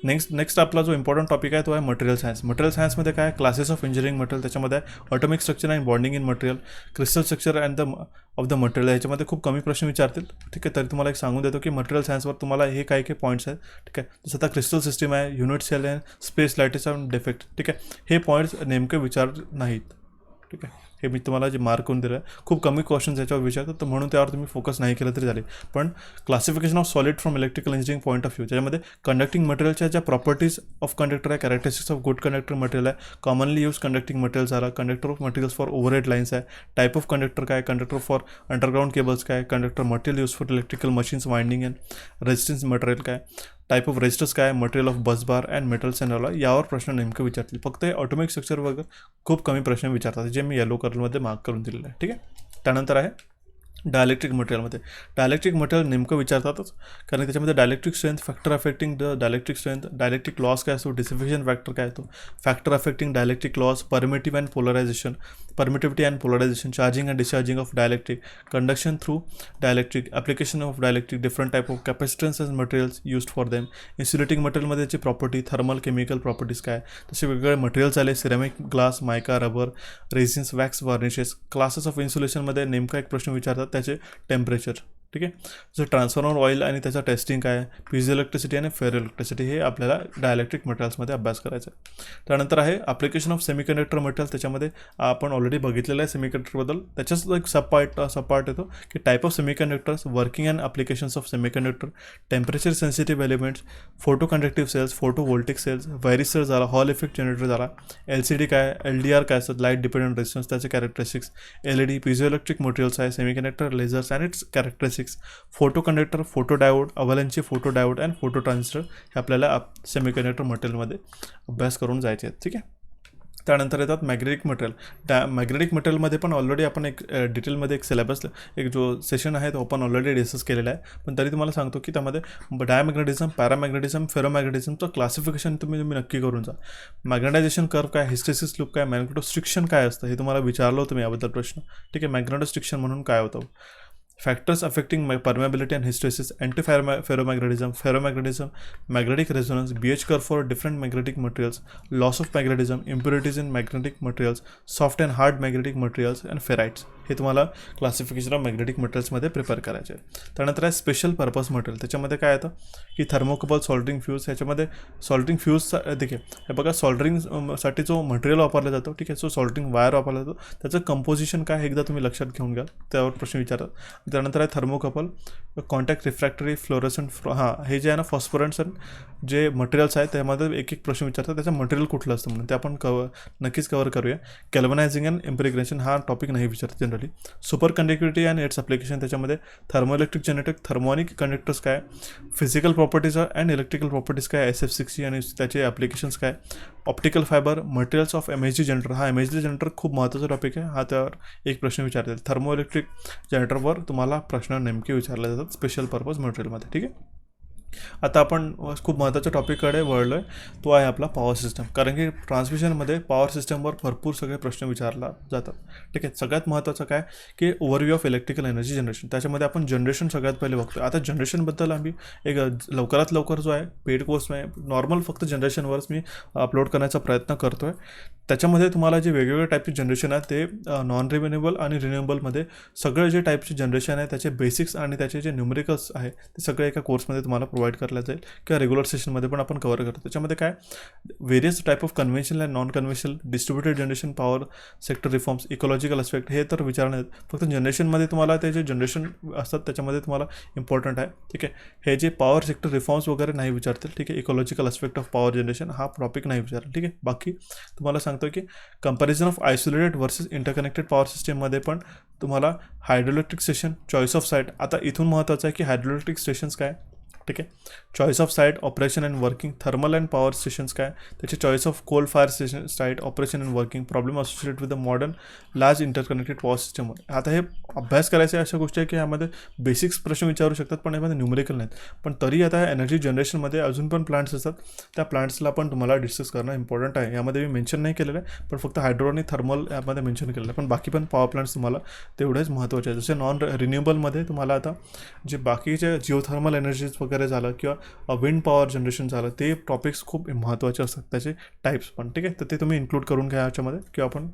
नेक्स्ट आपला जो इम्पॉर्टंट टॉपिक आहे तो आहे मटेरियल सायन्स. मटेरियल सायन्समध्ये काय, क्लासेस ऑफ इंजिनिअरिंग मटेरियल, त्याच्यामध्ये atomic structure and bonding in material, crystal structure and of the material. याच्यामध्ये खूप कमी प्रश्न विचारतील, ठीक आहे. तरी तुम्हाला एक सांगून देतो की मटेरियल सायन्सवर तुम्हाला हे काही पॉईंट्स आहेत, ठीक आहे. जसं आता क्रिस्टल सिस्टीम आहे, युनिट सेल आहे, स्पेस लायटिस अँड डिफेक्ट, ठीक आहे. हे पॉईंट्स नेमके विचार नाहीत, ठीक आहे. हे मी तुम्हाला जे मार्क करून दिलं आहे, खूप कमी क्वेश्चन्स याच्यावर विचारतात, तर म्हणून त्यावर तुम्ही फोकस नाही केलं तरी झाले. पण classification of solid from electrical engineering point of view, त्याच्यामध्ये कंडक्टिंग मटेरियलच्या ज्या प्रॉपर्टीज ऑफ कंडक्टर आहे, characteristics of good conductor material आहे, कॉमनली यूज कंडक्टिंग मटेरियल झाला, conductor of materials for overhead lines आहे, टाईप ऑफ कंडक्टर काय, conductor for underground cables काय, conductor material use for electrical machines winding and resistance material काय, type of resistors काय, material of bus bar and metals and all, यावर प्रश्न नेमकं विचारतील. फक्त हे ऑटोमिक स्ट्रक्चर वगैरे खूप कमी प्रश्न विचारतात, जे मी येलो कलरमध्ये मार्क करून दिलेलं आहे, ठीक आहे. त्यानंतर आहे डायलेक्ट्रिक मटेरियल नेमकं विचारतातच, कारण त्याच्यामध्ये dielectric strength, factor affecting the dielectric strength, dielectric loss काय असतो, डिसिपेशन फॅक्टर काय येतो, factor affecting dielectric loss, permittivity and polarization, charging and discharging of dielectric, conduction through dielectric, application of dielectric, different type of capacitance and materials used for them, insulating मटेरियलमध्ये त्याची property, thermal, chemical properties काय, तसे वेगवेगळे materials आले, ceramic, glass, mica, rubber, resins, wax, varnishes. Classes of इन्सुलेशनमध्ये नेमका एक प्रश्न विचारतात, त्याचे टेम्परेचर, ठीक आहे. जसं ट्रान्सफॉर्मर ऑइल आणि त्याचं टेस्टिंग काय, पिझो इलेक्ट्रिसिटी आणि फेरो इलेक्ट्रिसिटी, हे आपल्याला डायलेक्ट्रिक मटेरियल्समध्ये अभ्यास करायचा आहे. त्यानंतर आहे ॲप्लिकेशन ऑफ सेमीकंडक्टर मटेरियल, त्याच्यामध्ये आपण ऑलरेडी बघितलेलं आहे सेमीकंडक्टरबद्दल, त्याच्याच एक सब पार्ट येतो की type of semiconductors, working and applications of semiconductor, temperature sensitive elements, photo conductive cells, photo voltaic cells, varistor झाला, हॉल इफेक्ट जनरेटर झाला, LCD काय, LDR काय असतात, लाईट डिपेंडंट रेजिस्टन्स, त्याचे characteristics, LED, piezo electric materials आहे, semiconductor, lasers and its characteristics, photo conductor, photo diode, avalanche photo diode and photo transistor, हे आपल्याला semiconductor मटेरियलमध्ये अभ्यास करून जायचे आहेत, ठीक आहे. त्यानंतर येतात मॅग्नेटिक मटेरियलमध्ये पण ऑलरेडी आपण एक डिटेलमध्ये एक सिलेबस, एक जो सेशन आहे तो आपण ऑलरेडी डिस्कस केलेला आहे, पण तरी तुम्हाला सांगतो की त्यामध्ये डायमॅग्नेटिझम, पॅरामॅग्नेटिझम, फेरोमॅग्नेटिझमचं क्लासिफिकेशन तुम्ही नक्की करून जा. मॅग्नेटायझेशन कर्व काय, हिस्टेसिस लूप काय, मॅग्नेटोस्ट्रिक्शन काय असतं, हे तुम्हाला विचारलं होतं मी याबद्दल प्रश्न, ठीक आहे. मॅग्नेटोस्ट्रिक्शन म्हणून काय होतं, factors affecting permeability and hysteresis, anti ferromagnetism, magnetic resonance, BH curve for different magnetic materials, loss of magnetism, impurities in magnetic materials, soft and hard magnetic materials and ferrites. हे तुम्हाला क्लासिफिकेशन ऑफ मॅग्नेटिक मटेरियल्समध्ये prepare करायचे आहे. त्यानंतर आहे special purpose material. त्याच्यामध्ये काय येतं की थर्मोकपल, सॉल्डरिंग फ्यूज. ह्याच्यामध्ये सॉल्डरिंग फ्यूज देखील हे बघा, सॉल्डरिंगसाठी जो मटेरियल वापरला जातो, ठीक आहे, सो सॉल्डरिंग वायर वापरला जातो, त्याचं कंपोजिशन काय एकदा तुम्ही लक्षात घेऊन घ्या, त्यावर प्रश्न विचारतात. त्यानंतर आहे थर्मोकपल, कॉन्टॅक्ट रिफ्रॅक्टरी, फ्लोरोसंट, हे जे आहे ना फॉस्फरंट्स जे मटेरियल्स आहेत त्यामध्ये एक एक प्रश्न विचारतात, त्याचं मटेरियल कुठलं असतं म्हणून ते आपण नक्कीच कव्हर करूया. गॅल्वनायझिंग अँड इम्प्रिग्नेशन हा टॉपिक नाही विचारत generally. Super conductivity and its application, त्याच्यामध्ये थर्मोइलेक्ट्रिक जनरेटर, थर्मोनिक कंडक्टर्स काय, physical properties and electrical properties काय, SF6 आणि त्याचे ॲप्लिकेशन्स काय, optical fibre, materials of MHD generator. हा MHD जनरेटर खूप महत्त्वाचा टॉपिक आहे, हा त्यावर एक प्रश्न विचारतात. थर्मोइलेक्ट्रिक जनरेटरवर तुम्हाला प्रश्न नेमके विचारले जातात स्पेशल पर्पज मटेरियलमध्ये. ठीक आहे, आता आपण खूप महत्त्वाच्या टॉपिककडे वळलो आहे, तो आहे आपला पॉवर सिस्टम. कारण की ट्रान्समिशनमध्ये पॉवर सिस्टमवर भरपूर सगळे प्रश्न विचारला जातात. ठीक आहे, सगळ्यात महत्त्वाचं काय की overview of electrical energy generation. त्याच्यामध्ये आपण जनरेशन सगळ्यात पहिले बघतो. आता जनरेशनबद्दल आम्ही एक लवकरात लवकर जो आहे पेड कोर्स आहे, नॉर्मल फक्त जनरेशनवरच मी अपलोड करण्याचा प्रयत्न करतो आहे. त्याच्यामध्ये तुम्हाला जे वेगवेगळे टाईपचे जनरेशन आहे ते नॉन रिन्युएबल आणि रिन्युएबल सगळे जे टाईपचे जनरेशन आहे त्याचे बेसिक्स आणि त्याचे जे न्यूमरिकल्स आहे ते सगळे एका कोर्समध्ये तुम्हाला प्रोव्हाइड करला जाईल किंवा रेग्युलर सेशनमध्ये पण आपण कव्हर करतो. त्याच्यामध्ये काय various type of conventional and non conventional, distributed generation, power sector reforms, ecological aspect, हे तर विचारण्यात फक्त जनरेशनमध्ये तुम्हाला ते जे जनरेशन असतात त्याच्यामध्ये तुम्हाला इम्पॉर्टंट आहे. ठीक आहे, हे जे पॉवर सेक्टर रिफॉर्म्स वगैरे नाही विचारतील. ठीक आहे, ecological aspect of power generation हा टॉपिक नाही विचारला. ठीक आहे, बाकी तुम्हाला सांगतो की comparison of isolated versus interconnected power सिस्टममध्ये पण तुम्हाला हायड्रोइलेक्ट्रिक स्टेशन, चॉईस ऑफ साईट. आता इथून महत्त्वाचं आहे की हायड्रोइलेक्ट्रिक स्टेशन्स काय, ठीक आहे, choice of site, operation and working, thermal and power stations काय, त्याचे choice of coal fire station site, operation and working, problem associated with the modern large interconnected power system. आता हे अभ्यास करायचे अशा गोष्टी आहे की यामध्ये बेसिक्स प्रश्न विचारू शकतात पण यामध्ये न्यूमरिकल नाहीत. पण तरी आता एनर्जी जनरेशनमध्ये अजून पण प्लांट्स असतात, त्या प्लांट्सला पण तुम्हाला डिस्कस करणं इम्पॉर्टंट आहे. यामध्ये मी मेन्शन नाही केलेलं आहे, पण फक्त हायड्रो आणि थर्मल यामध्ये मेन्शन केलेलं आहे. पण बाकी पण पॉवर प्लांट्स तुम्हाला तेवढेच महत्त्वाचे आहे. जसे नॉन रिन्युएबलमध्ये तुम्हाला आता जे बाकीचे जिओथर्मल एनर्जीज वगैरे झालं किंवा विंड पॉवर जनरेशन झालं, ते टॉपिक्स खूप महत्त्वाचे असतात, त्याचे टाईप्स पण. ठीक आहे, तर ते तुम्ही इन्क्लूड करून घ्या याच्यामध्ये, किंवा आपण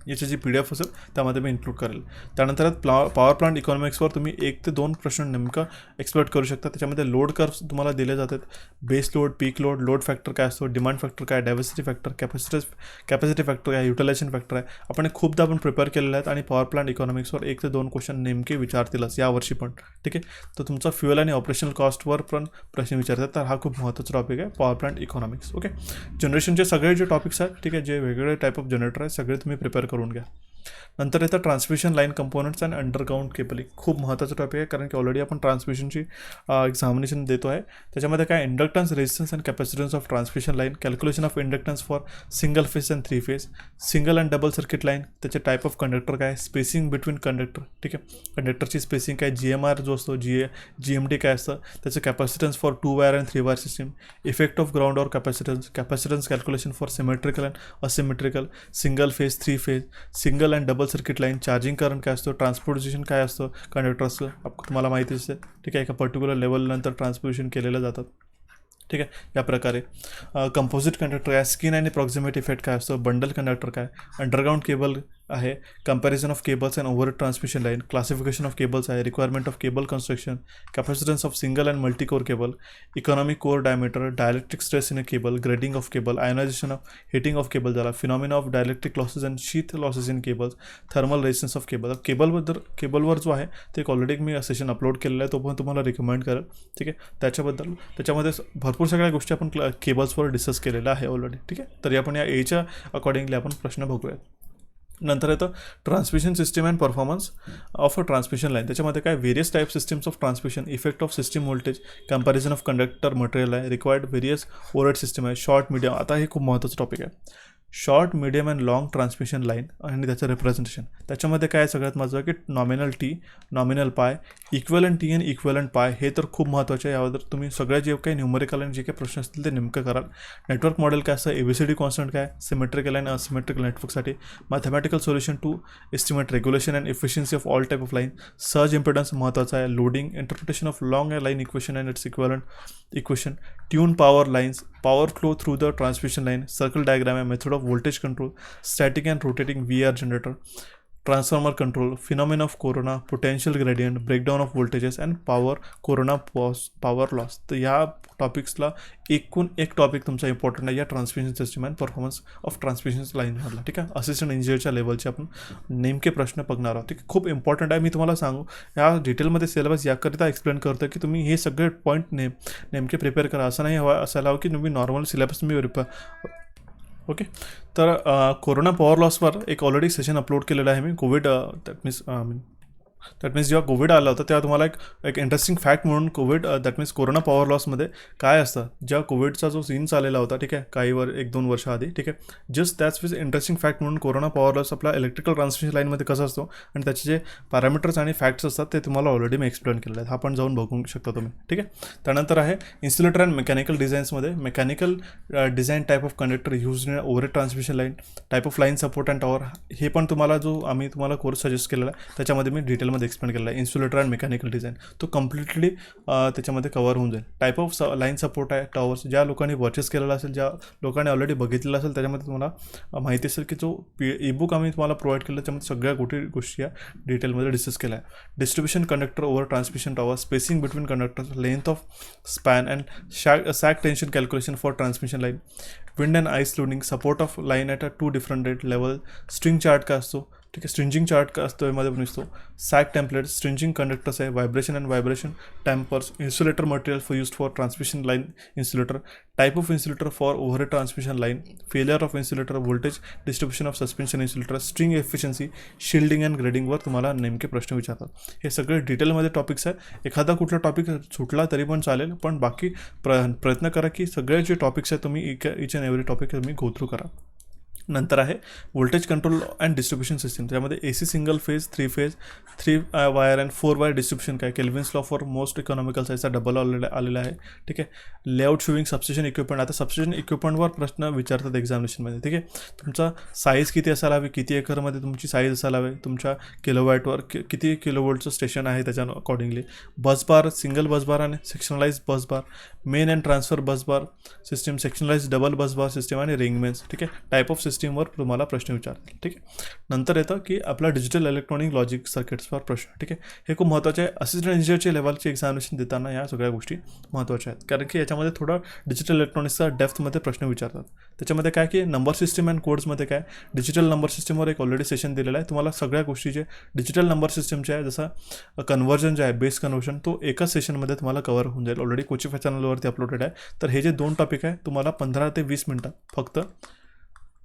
याची जी PDF असेल त्यामध्ये मी इन्क्लूड करेल. त्यानंतर पॉवर प्लांट इकॉनॉमिक्सवर तुम्ही 1 ते 2 प्रश्न नेमका एक्सप्लोर करू शकता. त्याच्यामध्ये लोड कर्व्स तुम्हाला दिले जातात, बेस लोड, पीक लोड, लोड फॅक्टर काय असतो, डिमांड फॅक्टर काय, डायव्हर्सिटी फॅक्टर, कॅपॅसिटी फॅक्टर काय, युटिलायझेशन फॅक्टर आहे. आपण खूपदा आपण प्रिपेअर केलेलं आहेत आणि पॉवर प्लांट इकॉनॉमिक्सवर 1 ते 2 क्वेश्चन नेमके विचारतीलच यावर्षी पण. ठीक आहे, तर तुमचा फ्युएल आणि ऑपरेशनल कॉस्टवर पण प्रश्न विचारतात, तर हा खूप महत्त्वाचा टॉपिक आहे पॉवर प्लांट इकॉनॉमिक्स. ओके, जनरेशनचे सगळे जे टॉपिक्स आहेत, ठीक आहे, जे वेगवेगळे टाईप ऑफ जनरेटर आहेत सगळे तुम्ही प्रिपेअर करून घ्या. नंतर येतं transmission line components and underground cabling. खूप महत्त्वाचं टॉपिक आहे कारण की ऑलरेडी आपण ट्रान्समिशनची एक्झामिनेशन देतो आहे. त्याच्यामध्ये काय inductance, resistance and capacitance of transmission line, calculation of inductance for single phase and 3 phase, single and double circuit line, त्याचे टाईप ऑफ कंडक्टर काय, स्पेसिंग बिटवीन कंडक्टर. ठीक आहे, कंडक्टरची स्पेसिंग काय, GMR जो असतो, GMD काय असतं, त्याचं capacitance for 2 wire and 3 wire system, effect of ground or capacitance calculation for symmetrical and asymmetrical, single phase, 3 phase, single and double circuit line, charging current काय असतो, ट्रान्सपोर्टेशन काय असतं कंडक्टर्सचं तुम्हाला माहिती असते. ठीक आहे, एका पर्टिक्युलर लेवलनंतर ट्रान्सपोर्टेशन केलेलं जातात. ठीक आहे, या प्रकारे कंपोजिट कंडक्टर काय, स्किन आणि प्रॉक्झिमिटी इफेक्ट काय असतो, बंडल कंडक्टर काय, अंडरग्राऊंड केबल आहे, comparison of cables and over transmission line, classification of cables आहे, requirement of cable construction, capacitance of single and multi core cable, economic core diameter, dielectric stress in a cable, grading of cable, ionisation of heating of cable झाला, phenomena of dielectric losses and sheath losses in cables, thermal resistance of cable. केबलवर जो आहे ते एक already मी session upload केलेलं आहे, तो पण तुम्हाला रिकमेंड करेल. ठीक आहे, त्याच्यामध्ये भरपूर सगळ्या गोष्टी आपण केबल्सवर डिस्कस केलेल्या आहे ऑलरेडी. ठीक आहे, तरी आपण या एच्या अकॉर्डिंगली आपण प्रश्न बघूयात. नंतर येतं transmission system and performance of a transmission line. त्याच्यामध्ये काय various type systems of transmission, effect of system voltage, comparison of conductor material आहे, रिक्वायर्ड व्हेरियस ओव्हरहेड सिस्टम आहे, शॉर्ट मीडियम. आता हे खूप महत्त्वाचं टॉपिक आहे. Short, medium and long transmission line आणि त्याचं रिप्रेझेंटेशन. त्याच्यामध्ये काय सगळ्यात महत्त्वाचं की नॉमिनल टी, नॉमिनल पाय, इक्वलंट टी आणि इक्वलंट पाय हे तर खूप महत्त्वाचे आहे. यावर तुम्ही सगळ्या जे काही न्यूमरिकल आणि जे काही प्रश्न असतील ते नेमकं कराल. नेटवर्क मॉडेल काय असतं, ABCD कॉन्स्टंट काय, सिमेट्रिकल आणि असिमेट्रिकल नेटवर्कसाठी, mathematical solution to estimate regulation and efficiency of all type of line, surge impedance महत्त्वाचा आहे, loading, interpretation of long line equation and its equivalent equation, tune power lines, power flow through the transmission line, circle diagram आहे, method of voltage control, static and rotating VR generator, transformer control, phenomena of corona, potential gradient, breakdown of voltages and power corona power loss. तर या टॉपिक्सला एकूण एक topic तुमचा important आहे या transmission system and performance of transmission लाईनमधला. ठीक आहे, असिस्टंट इंजिनियरच्या लेवलचे आपण नेमके प्रश्न बघणार आहोत. ठीक आहे, खूप इम्पॉर्टंट आहे. मी तुम्हाला सांगू या डिटेलमध्ये सिलेबस याकरिता एक्सप्लेन करतो की तुम्ही हे सगळे पॉईंट नेमके प्रिपेअर करा. असं नाही असायला हवं की तुम्ही नॉर्मल सिलेबस तुम्ही ओके. तर कोरोना पॉवर लॉसवर एक ऑलरेडी सेशन अपलोड केलेलं आहे मी. कोविड दॅट मीन्स जेव्हा कोविड आला होता तेव्हा तुम्हाला एक इंटरेस्टिंग फॅक्ट म्हणून दॅट मीन्स कोरोना पॉवर लॉसमध्ये काय असतं, जेव्हा कोविडचा जो सीन चाललेला होता, ठीक आहे, काही 1-2 वर्ष आधी, ठीक आहे, just that's means interesting fact म्हणून कोरोना पॉवर लॉस आपला इलेक्ट्रिकल ट्रान्समिशन लाईनमध्ये कसा असतो आणि त्याचे जे पॅरामीटर्स आणि फॅक्ट्स असतात ते तुम्हाला ऑलरेडी मी एक्सप्लेन केलेले आहेत. हा पण जाऊन बघू शकता तुम्ही. ठीक आहे, त्यानंतर आहे इन्सुलेटर अँड मेकॅनिकल डिझाईन्समध्ये mechanical design type of conductor use in overhead transmission line, type of line support and tower. हे पण तुम्हाला जो आम्ही तुम्हाला कोर्स सजेस्ट केलेला आहे त्याच्यामध्ये मी डिटेलमध्ये एक्सप्लेन केलेला आहे. इन्सुलेटर अँड मेकॅनिकल डिझाईन तो कम्प्लिटली त्याच्यामध्ये कवर होऊन जाईल. टाईप ऑफ लाईन सपोर्ट आहे, टॉवर्स. ज्या लोकांनी परचेस केलेला असेल, ज्या लोकांनी ऑलरेडी बघितलेलं असेल, त्याच्यामध्ये तुम्हाला माहिती असेल की जो ईबुक आम्ही तुम्हाला प्रोव्हाइड केलं त्याच्यामध्ये सगळ्या गोष्टी या डिटेलमध्ये डिस्कस केल्या आहे. Distribution conductor over transmission tower, spacing between conductors, length of span and sag tension calculation for transmission line, wind and ice loading, support of line at 2 different rate level, string chart का असतो, ठीक आहे, स्ट्रिंजिंग chart का असतो यामध्ये पण दिसतो, sag template, stringing conductors आहे, vibration and vibration dampers, insulator material for use for transmission line insulator, type of insulator for overhead transmission line, failure of insulator, voltage distribution of suspension insulator, string efficiency, shielding and ग्रेडिंगवर तुम्हाला नेमके प्रश्न विचारतात. हे सगळे डिटेलमध्ये topics आहे. एखादा कुठला टॉपिक सुटला तरी पण चालेल, पण बाकी प्रयत्न करा की सगळे जे टॉपिक्स आहेत तुम्ही इच अँड एव्हरी टॉपिक तुम्ही गो थ्रू करा. नंतर आहे voltage control and distribution system. त्यामध्ये AC single phase, 3 phase, 3 wire and 4 wire distribution काय, Kelvin's law for most economical साईजचा डबल आलेला आहे. ठीक आहे, लेआउट शोविंग सबस्टेशन इक्विपमेंट. आता सबस्टेशन इक्विपमेंटवर प्रश्न विचारतात एक्झामिनेशनमध्ये. ठीक आहे, तुमचा साईज किती असायला हवी, किती एकरमध्ये तुमची साईज असायला हवी, तुमच्या किलोवॅटवर किती किलोवोल्टचं स्टेशन आहे त्याच्या अकॉर्डिंगली, बसबार, सिंगल बसबार आणि sectionalize busbar, main and transfer busbar system, sectionalize double busbar system आणि रिंगमेन्स. ठीक आहे, टाईप ऑफ सिस्टीमवर तुम्हाला प्रश्न विचारतील. ठीक आहे, नंतर येतं की आपला डिजिटल इलेक्ट्रॉनिक लॉजिक सर्किट्सवर प्रश्न. ठीक आहे, हे खूप महत्त्वाचे आहे. असिस्टंट इंजिनियरच्या लेवलची एक्झामिनेशन देताना या सगळ्या गोष्टी महत्त्वाच्या आहेत, कारण की याच्यामध्ये थोडं डिजिटल इलेक्ट्रॉनिक्सचा डेप्थमध्ये प्रश्न विचारतात. त्याच्यामध्ये काय की नंबर सिस्टम अँड कोड्समध्ये काय, डिजिटल नंबर सिस्टमवर एक ऑलरेडी सेशन दिलेला आहे. तुम्हाला सगळ्या गोष्टी जे डिजिटल नंबर सिस्टमचे आहे, जसं कन्व्हर्जन जे आहे, बेस कन्व्हर्जन, तो एकाच सेशनमध्ये तुम्हाला कव्हर होऊन जाईल. ऑलरेडी कोचिफाय चॅनलवरती अपलोडेड आहे. तर हे जे 2 टॉपिक आहे तुम्हाला 15 ते 20 मिनटात, फक्त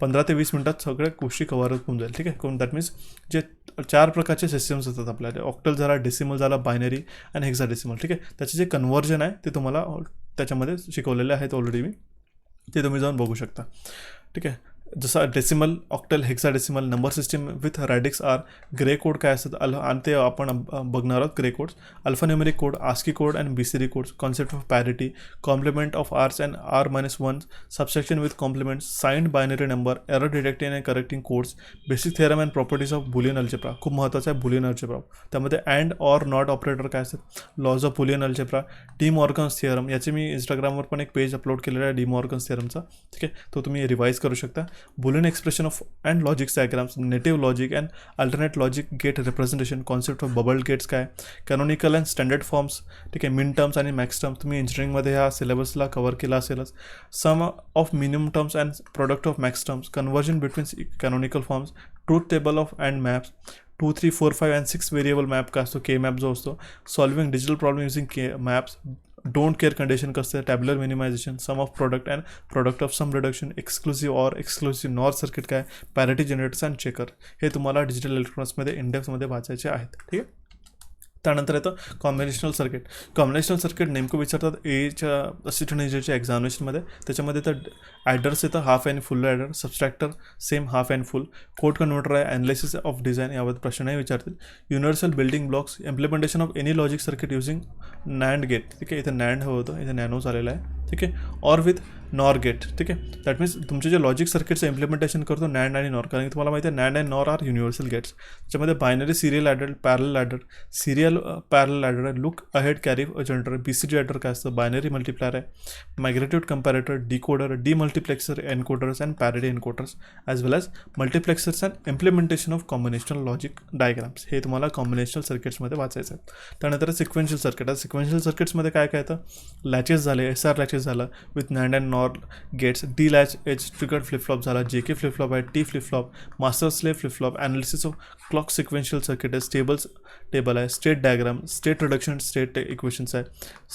15 ते 20 मिनटात सगळ्या गोष्टी कव्हर होऊन जाईल. ठीक आहे, कोण दॅट मीन्स जे 4 प्रकारचे सिस्टम्स असतात आपल्याला, ऑक्टल झाला, डेसिमल झाला, बायनरी आणि हेक्साडेसिमल. ठीक आहे, त्याचे जे कन्व्हर्जन आहे ते तुम्हाला त्याच्यामध्ये शिकवलेले आहेत ऑलरेडी मी, ते तुम्ही जाऊन बघू शकता. ठीक आहे, जसं decimal, octal, hexadecimal, number system with radix R, Gray code काय असतात आणि ते आपण बघणार आहोत. Gray codes, alphanumeric code, ASCII code and BCD codes, concept of parity, complement of R's and R-1, subsection with complement, signed binary number, error detecting and correcting codes, basic theorem and properties of Boolean algebra. खूप महत्त्वाचं आहे Boolean algebra. त्यामध्ये and or not operator काय असतात, laws of Boolean algebra, D Morgan's theorem. याचे मी इंस्टाग्रामवर पण एक पेज अपलोड केलेला आहे डी मॉर्गन्स थिअरमचा. ठीक आहे, तो तुम्ही रिवाईज करू शकता. Boolean expression of and logics diagrams, native logic and alternate logic gate representation, concept of bubble gates काय, कॅनॉनिकल अँड स्टँडर्ड फॉर्म्स. ठीक आहे, मिन टर्म्स आणि मॅक्स टर्म्स तुम्ही इंजिनिअरिंगमध्ये ह्या सिलेबसला कव्हर केला असेलच. Sum of minimum terms and product of max terms, conversion between canonical forms, truth table of and maps, 2, 3, 4, 5 and 6 variable map का असतो, के मॅप जो असतो, solving digital problem using K maps, don't care condition कसं आहे, tabular minimization, sum of product and product of sum reduction, exclusive or exclusive NOR circuit काय, parity generators and checker. हे तुम्हाला digital इलेक्ट्रॉनिक्समध्ये इंडेक्समध्ये वाचायचे आहेत. ठीक आहे, त्यानंतर येतं कॉम्बिनेशनल सर्किट नेमकं विचारतात एच्या असिस्टंट इंजिनिअरच्या एक्झामिनेशनमध्ये. त्याच्यामध्ये तर ॲडर्स येतं, half and full adder, subtractor same half and full, code converter आहे, ॲनालिसिस ऑफ डिझाईन याबद्दल प्रश्न नाही विचारतील. Universal building blocks, implementation of any logic circuit using NAND gate. ठीक आहे, इथे नॅन्ड हवं होतं, इथे नॅनो झालेलं आहे. ठीक आहे, ऑर विथ नॉर गेट. ठीक आहे, दॅट मीन्स तुमचे जे लॉजिक सर्किटचं इम्प्लिमेंटेशन करतो नॅन्ड आणि नॉर, कारण की तुम्हाला माहिती आहे NAND and NOR are universal gates. त्याच्यामध्ये binary serial adder, parallel adder, serial parallel adder आहे, look ahead carry generator, BCD adder काय असतं, बायनरी मल्टिप्लायर आहे, migrative comparator, decoder, demultiplexer, encoders and parity encoders, as well as multiplexers and implementation of combinational logic diagrams. हे तुम्हाला combinational सर्किट्समध्ये वाचायचं आहे. त्यानंतर सिक्वेन्शियल सर्किट आहे. सिक्वेन्शियल सर्किट्समध्ये काय काय येतं, लॅचेस झाले, SR लॅचेस झालं with NAND and NOR gates, D latch edge triggered flip flop झाला, JK फ्लिप फ्लॉप आहे, T flip flop, master slave flip flop, analysis of clock sequential circuit आहे, स्टेबल्स टेबल आहे, state diagram, state reduction state equations आहे,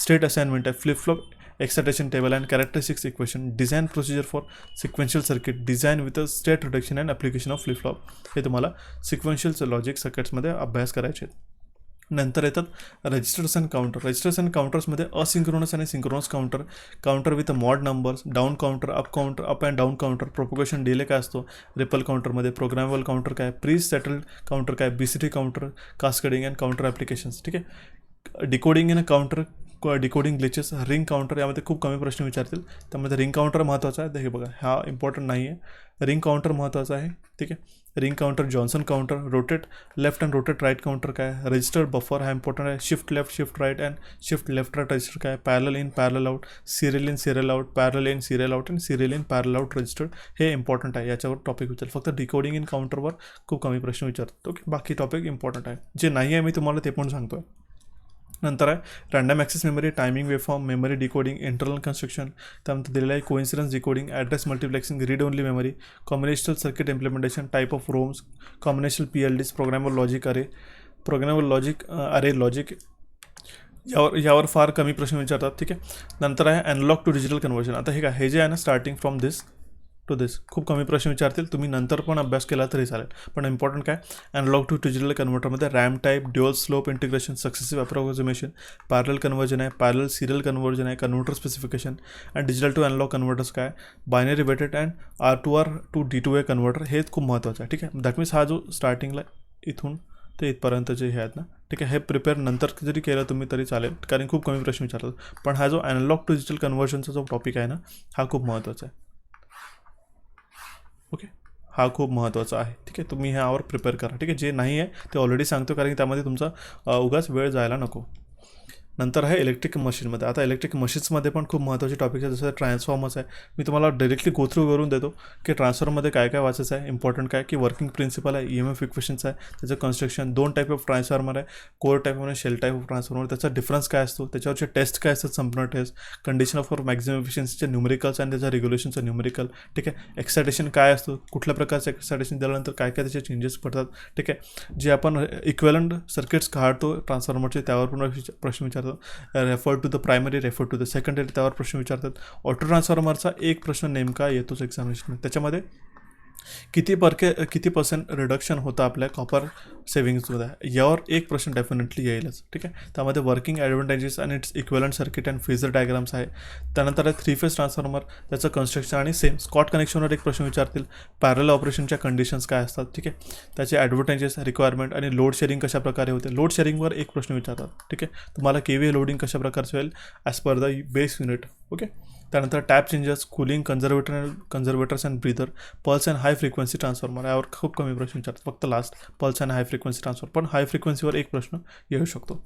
state assignment आहे, flip flop excitation table and characteristics equation, design procedure for sequential circuit, design with a state reduction and application of flip flop. हे तुम्हाला sequential logic सर्किट्समध्ये अभ्यास करायचे आहेत. नंतर येतात registers and counter. Registers and काउंटर्समध्ये असिंक्रोनस आणि synchronous counter with mod numbers, down counter, up and down counter, propagation delay काय असतो रिपल काउंटरमध्ये, प्रोग्रामेबल काउंटर काय, प्री सेटल्ड काउंटर काय, BCD counter, cascading and counter applications. ठीक आहे, decoding in a counter, decoding glitches, ring counter यामध्ये खूप कमी प्रश्न विचारतील. त्यामध्ये रिंग काउंटर महत्त्वाचा आहे. हे बघा, हा इम्पॉर्टंट नाही आहे, रिंग काउंटर महत्त्वाचा आहे. ठीक आहे, ring counter, Johnson counter, rotate left and rotate right counter काय, रजिस्टर बफर हा इम्पॉर्टंट आहे, shift left shift right and shift left right register काय, parallel in parallel out, serial in serial out, parallel in serial out and serial in parallel out register. हे important आहे, याच्यावर topic विचार. फक्त decoding in काउंटरवर खूप कमी प्रश्न विचारतो. ओके, बाकी टॉपिक इम्पॉर्टंट आहे. जे नाही आहे मी तुम्हाला ते पण सांगतो आहे. नंतर आहे random access memory, timing waveform, memory decoding, internal construction. त्यानंतर दिलेलं आहे coincidence decoding, address multiplexing, read only memory, combinational circuit implementation, type of roams, combinational PLDs, programmable logic अरे लॉजिक यावर फार कमी प्रश्न विचारतात. ठीक आहे, नंतर आहे अॅनालॉग टू डिजिटल कन्व्हर्जन. आता हे जे आहे ना, स्टार्टिंग फ्रॉम दिस टू दिस खूप कमी प्रश्न विचारतील, तुम्ही नंतर पण अभ्यास केला तरी चालेल. पण इम्पॉर्टंट काय, अॅनालॉग टू डिजिटल कन्व्हर्टरमध्ये ramp type, dual slope integration, successive approximation, parallel conversion आहे, पॅरल सिरियल कन्व्हर्जन आहे, converter specification and digital to analogue converters काय, binary weighted and R2R to D2A converter. हे खूप महत्त्वाचं आहे. ठीक आहे, दॅट मीन्स हा जो स्टार्टिंगला इथून ते इथपर्यंत जे हे आहेत ना, ठीक आहे, हे प्रिपेअर नंतर जरी केलं तुम्ही तरी चालेल, कारण खूप कमी प्रश्न विचारतात. पण हा जो अॅनालॉग टू डिजिटल कन्व्हर्जनचा जो टॉपिक आहे ना, हा खूप महत्त्वाचा आहे. ओके, हा खूप महत्त्वाचा आहे. ठीक आहे, तुम्ही ह्यावर प्रिपेअर करा. ठीक आहे, जे नाही आहे ते ऑलरेडी सांगतो, कारण की त्यामध्ये तुमचा उगाच वेळ जायला नको. नंतर आहे इलेक्ट्रिक मशीनमध्ये. आता इलेक्ट्रिक मशीन्समध्ये पण खूप महत्त्वाचे टॉपिक्स आहे, जसं ट्रान्सफॉर्मर्स आहे. मी तुम्हाला डायरेक्टली गो थ्रू करून देतो की ट्रान्सफॉर्मरमध्ये काय काय वाचायचं आहे. इम्पॉर्टंट काय की वर्किंग प्रिन्सिपल आहे, EMF इक्वेशन्स आहे, त्याचं कन्स्ट्रक्शन, 2 टाईप ऑफ ट्रान्सफॉर्मर आहे, कोर टाईप आणि शेल टाईप ऑफ ट्रान्सफॉर्मर, त्याचा डिफरन्स काय असतो, त्याच्यावरचे टेस्ट काय असतात, Sumpner test, condition of maximum एफिशियन्सीचे न्यूमेरिकल्स आणि त्याचा रेग्युलेशनचं न्यूमेरिकल. ठीक आहे, एक्सायटेशन काय असतो, कुठल्या प्रकारचं एक्सायटेशन दिल्यानंतर काय काय त्याचे चेंजेस पडतात. ठीक आहे, जे आपण इक्वेलंट सर्किट्स काढतो ट्रान्सफॉर्मरचे त्यावर पण प्रश्न विचारतो. Refer to the primary, refer to the secondary, त्यावर प्रश्न विचारतात. ऑटो ट्रान्सफॉर्मरचा एक प्रश्न नेमका येतोच एक्झामिनेशन, त्याच्यामध्ये किती पर्सेंट रिडक्शन होतं आपल्या कॉपर सेव्हिंग्समध्ये, यावर एक प्रश्न डेफिनेटली येईलच. ठीक आहे, त्यामध्ये वर्किंग ॲडव्हान्टेजेस आणि it's equivalent circuit and phasor diagrams आहे. त्यानंतर आहे 3 फेज ट्रान्सफॉर्मर, त्याचं कन्स्ट्रक्शन आणि सेम स्कॉट कनेक्शनवर एक प्रश्न विचारतील. पॅरल ऑपरेशनच्या कंडिशन्स काय असतात. ठीक आहे, त्याचे ॲडव्हान्टेजेस, रिक्वायरमेंट आणि लोड शेअरिंग कशा प्रकारे होते. लोड शेअरिंगवर एक प्रश्न विचारतात. ठीक आहे, तुम्हाला KVA लोडिंग कशा प्रकारचं होईल as per the base unit. Okay, त्यानंतर tap changers, cooling, conservators and breather, pulse and high frequency transformer, यावर खूप कमी प्रश्न विचारतात. फक्त last pulse and high frequency transformer, पण हाय फ्रिक्वेन्सीवर एक प्रश्न येऊ शकतो.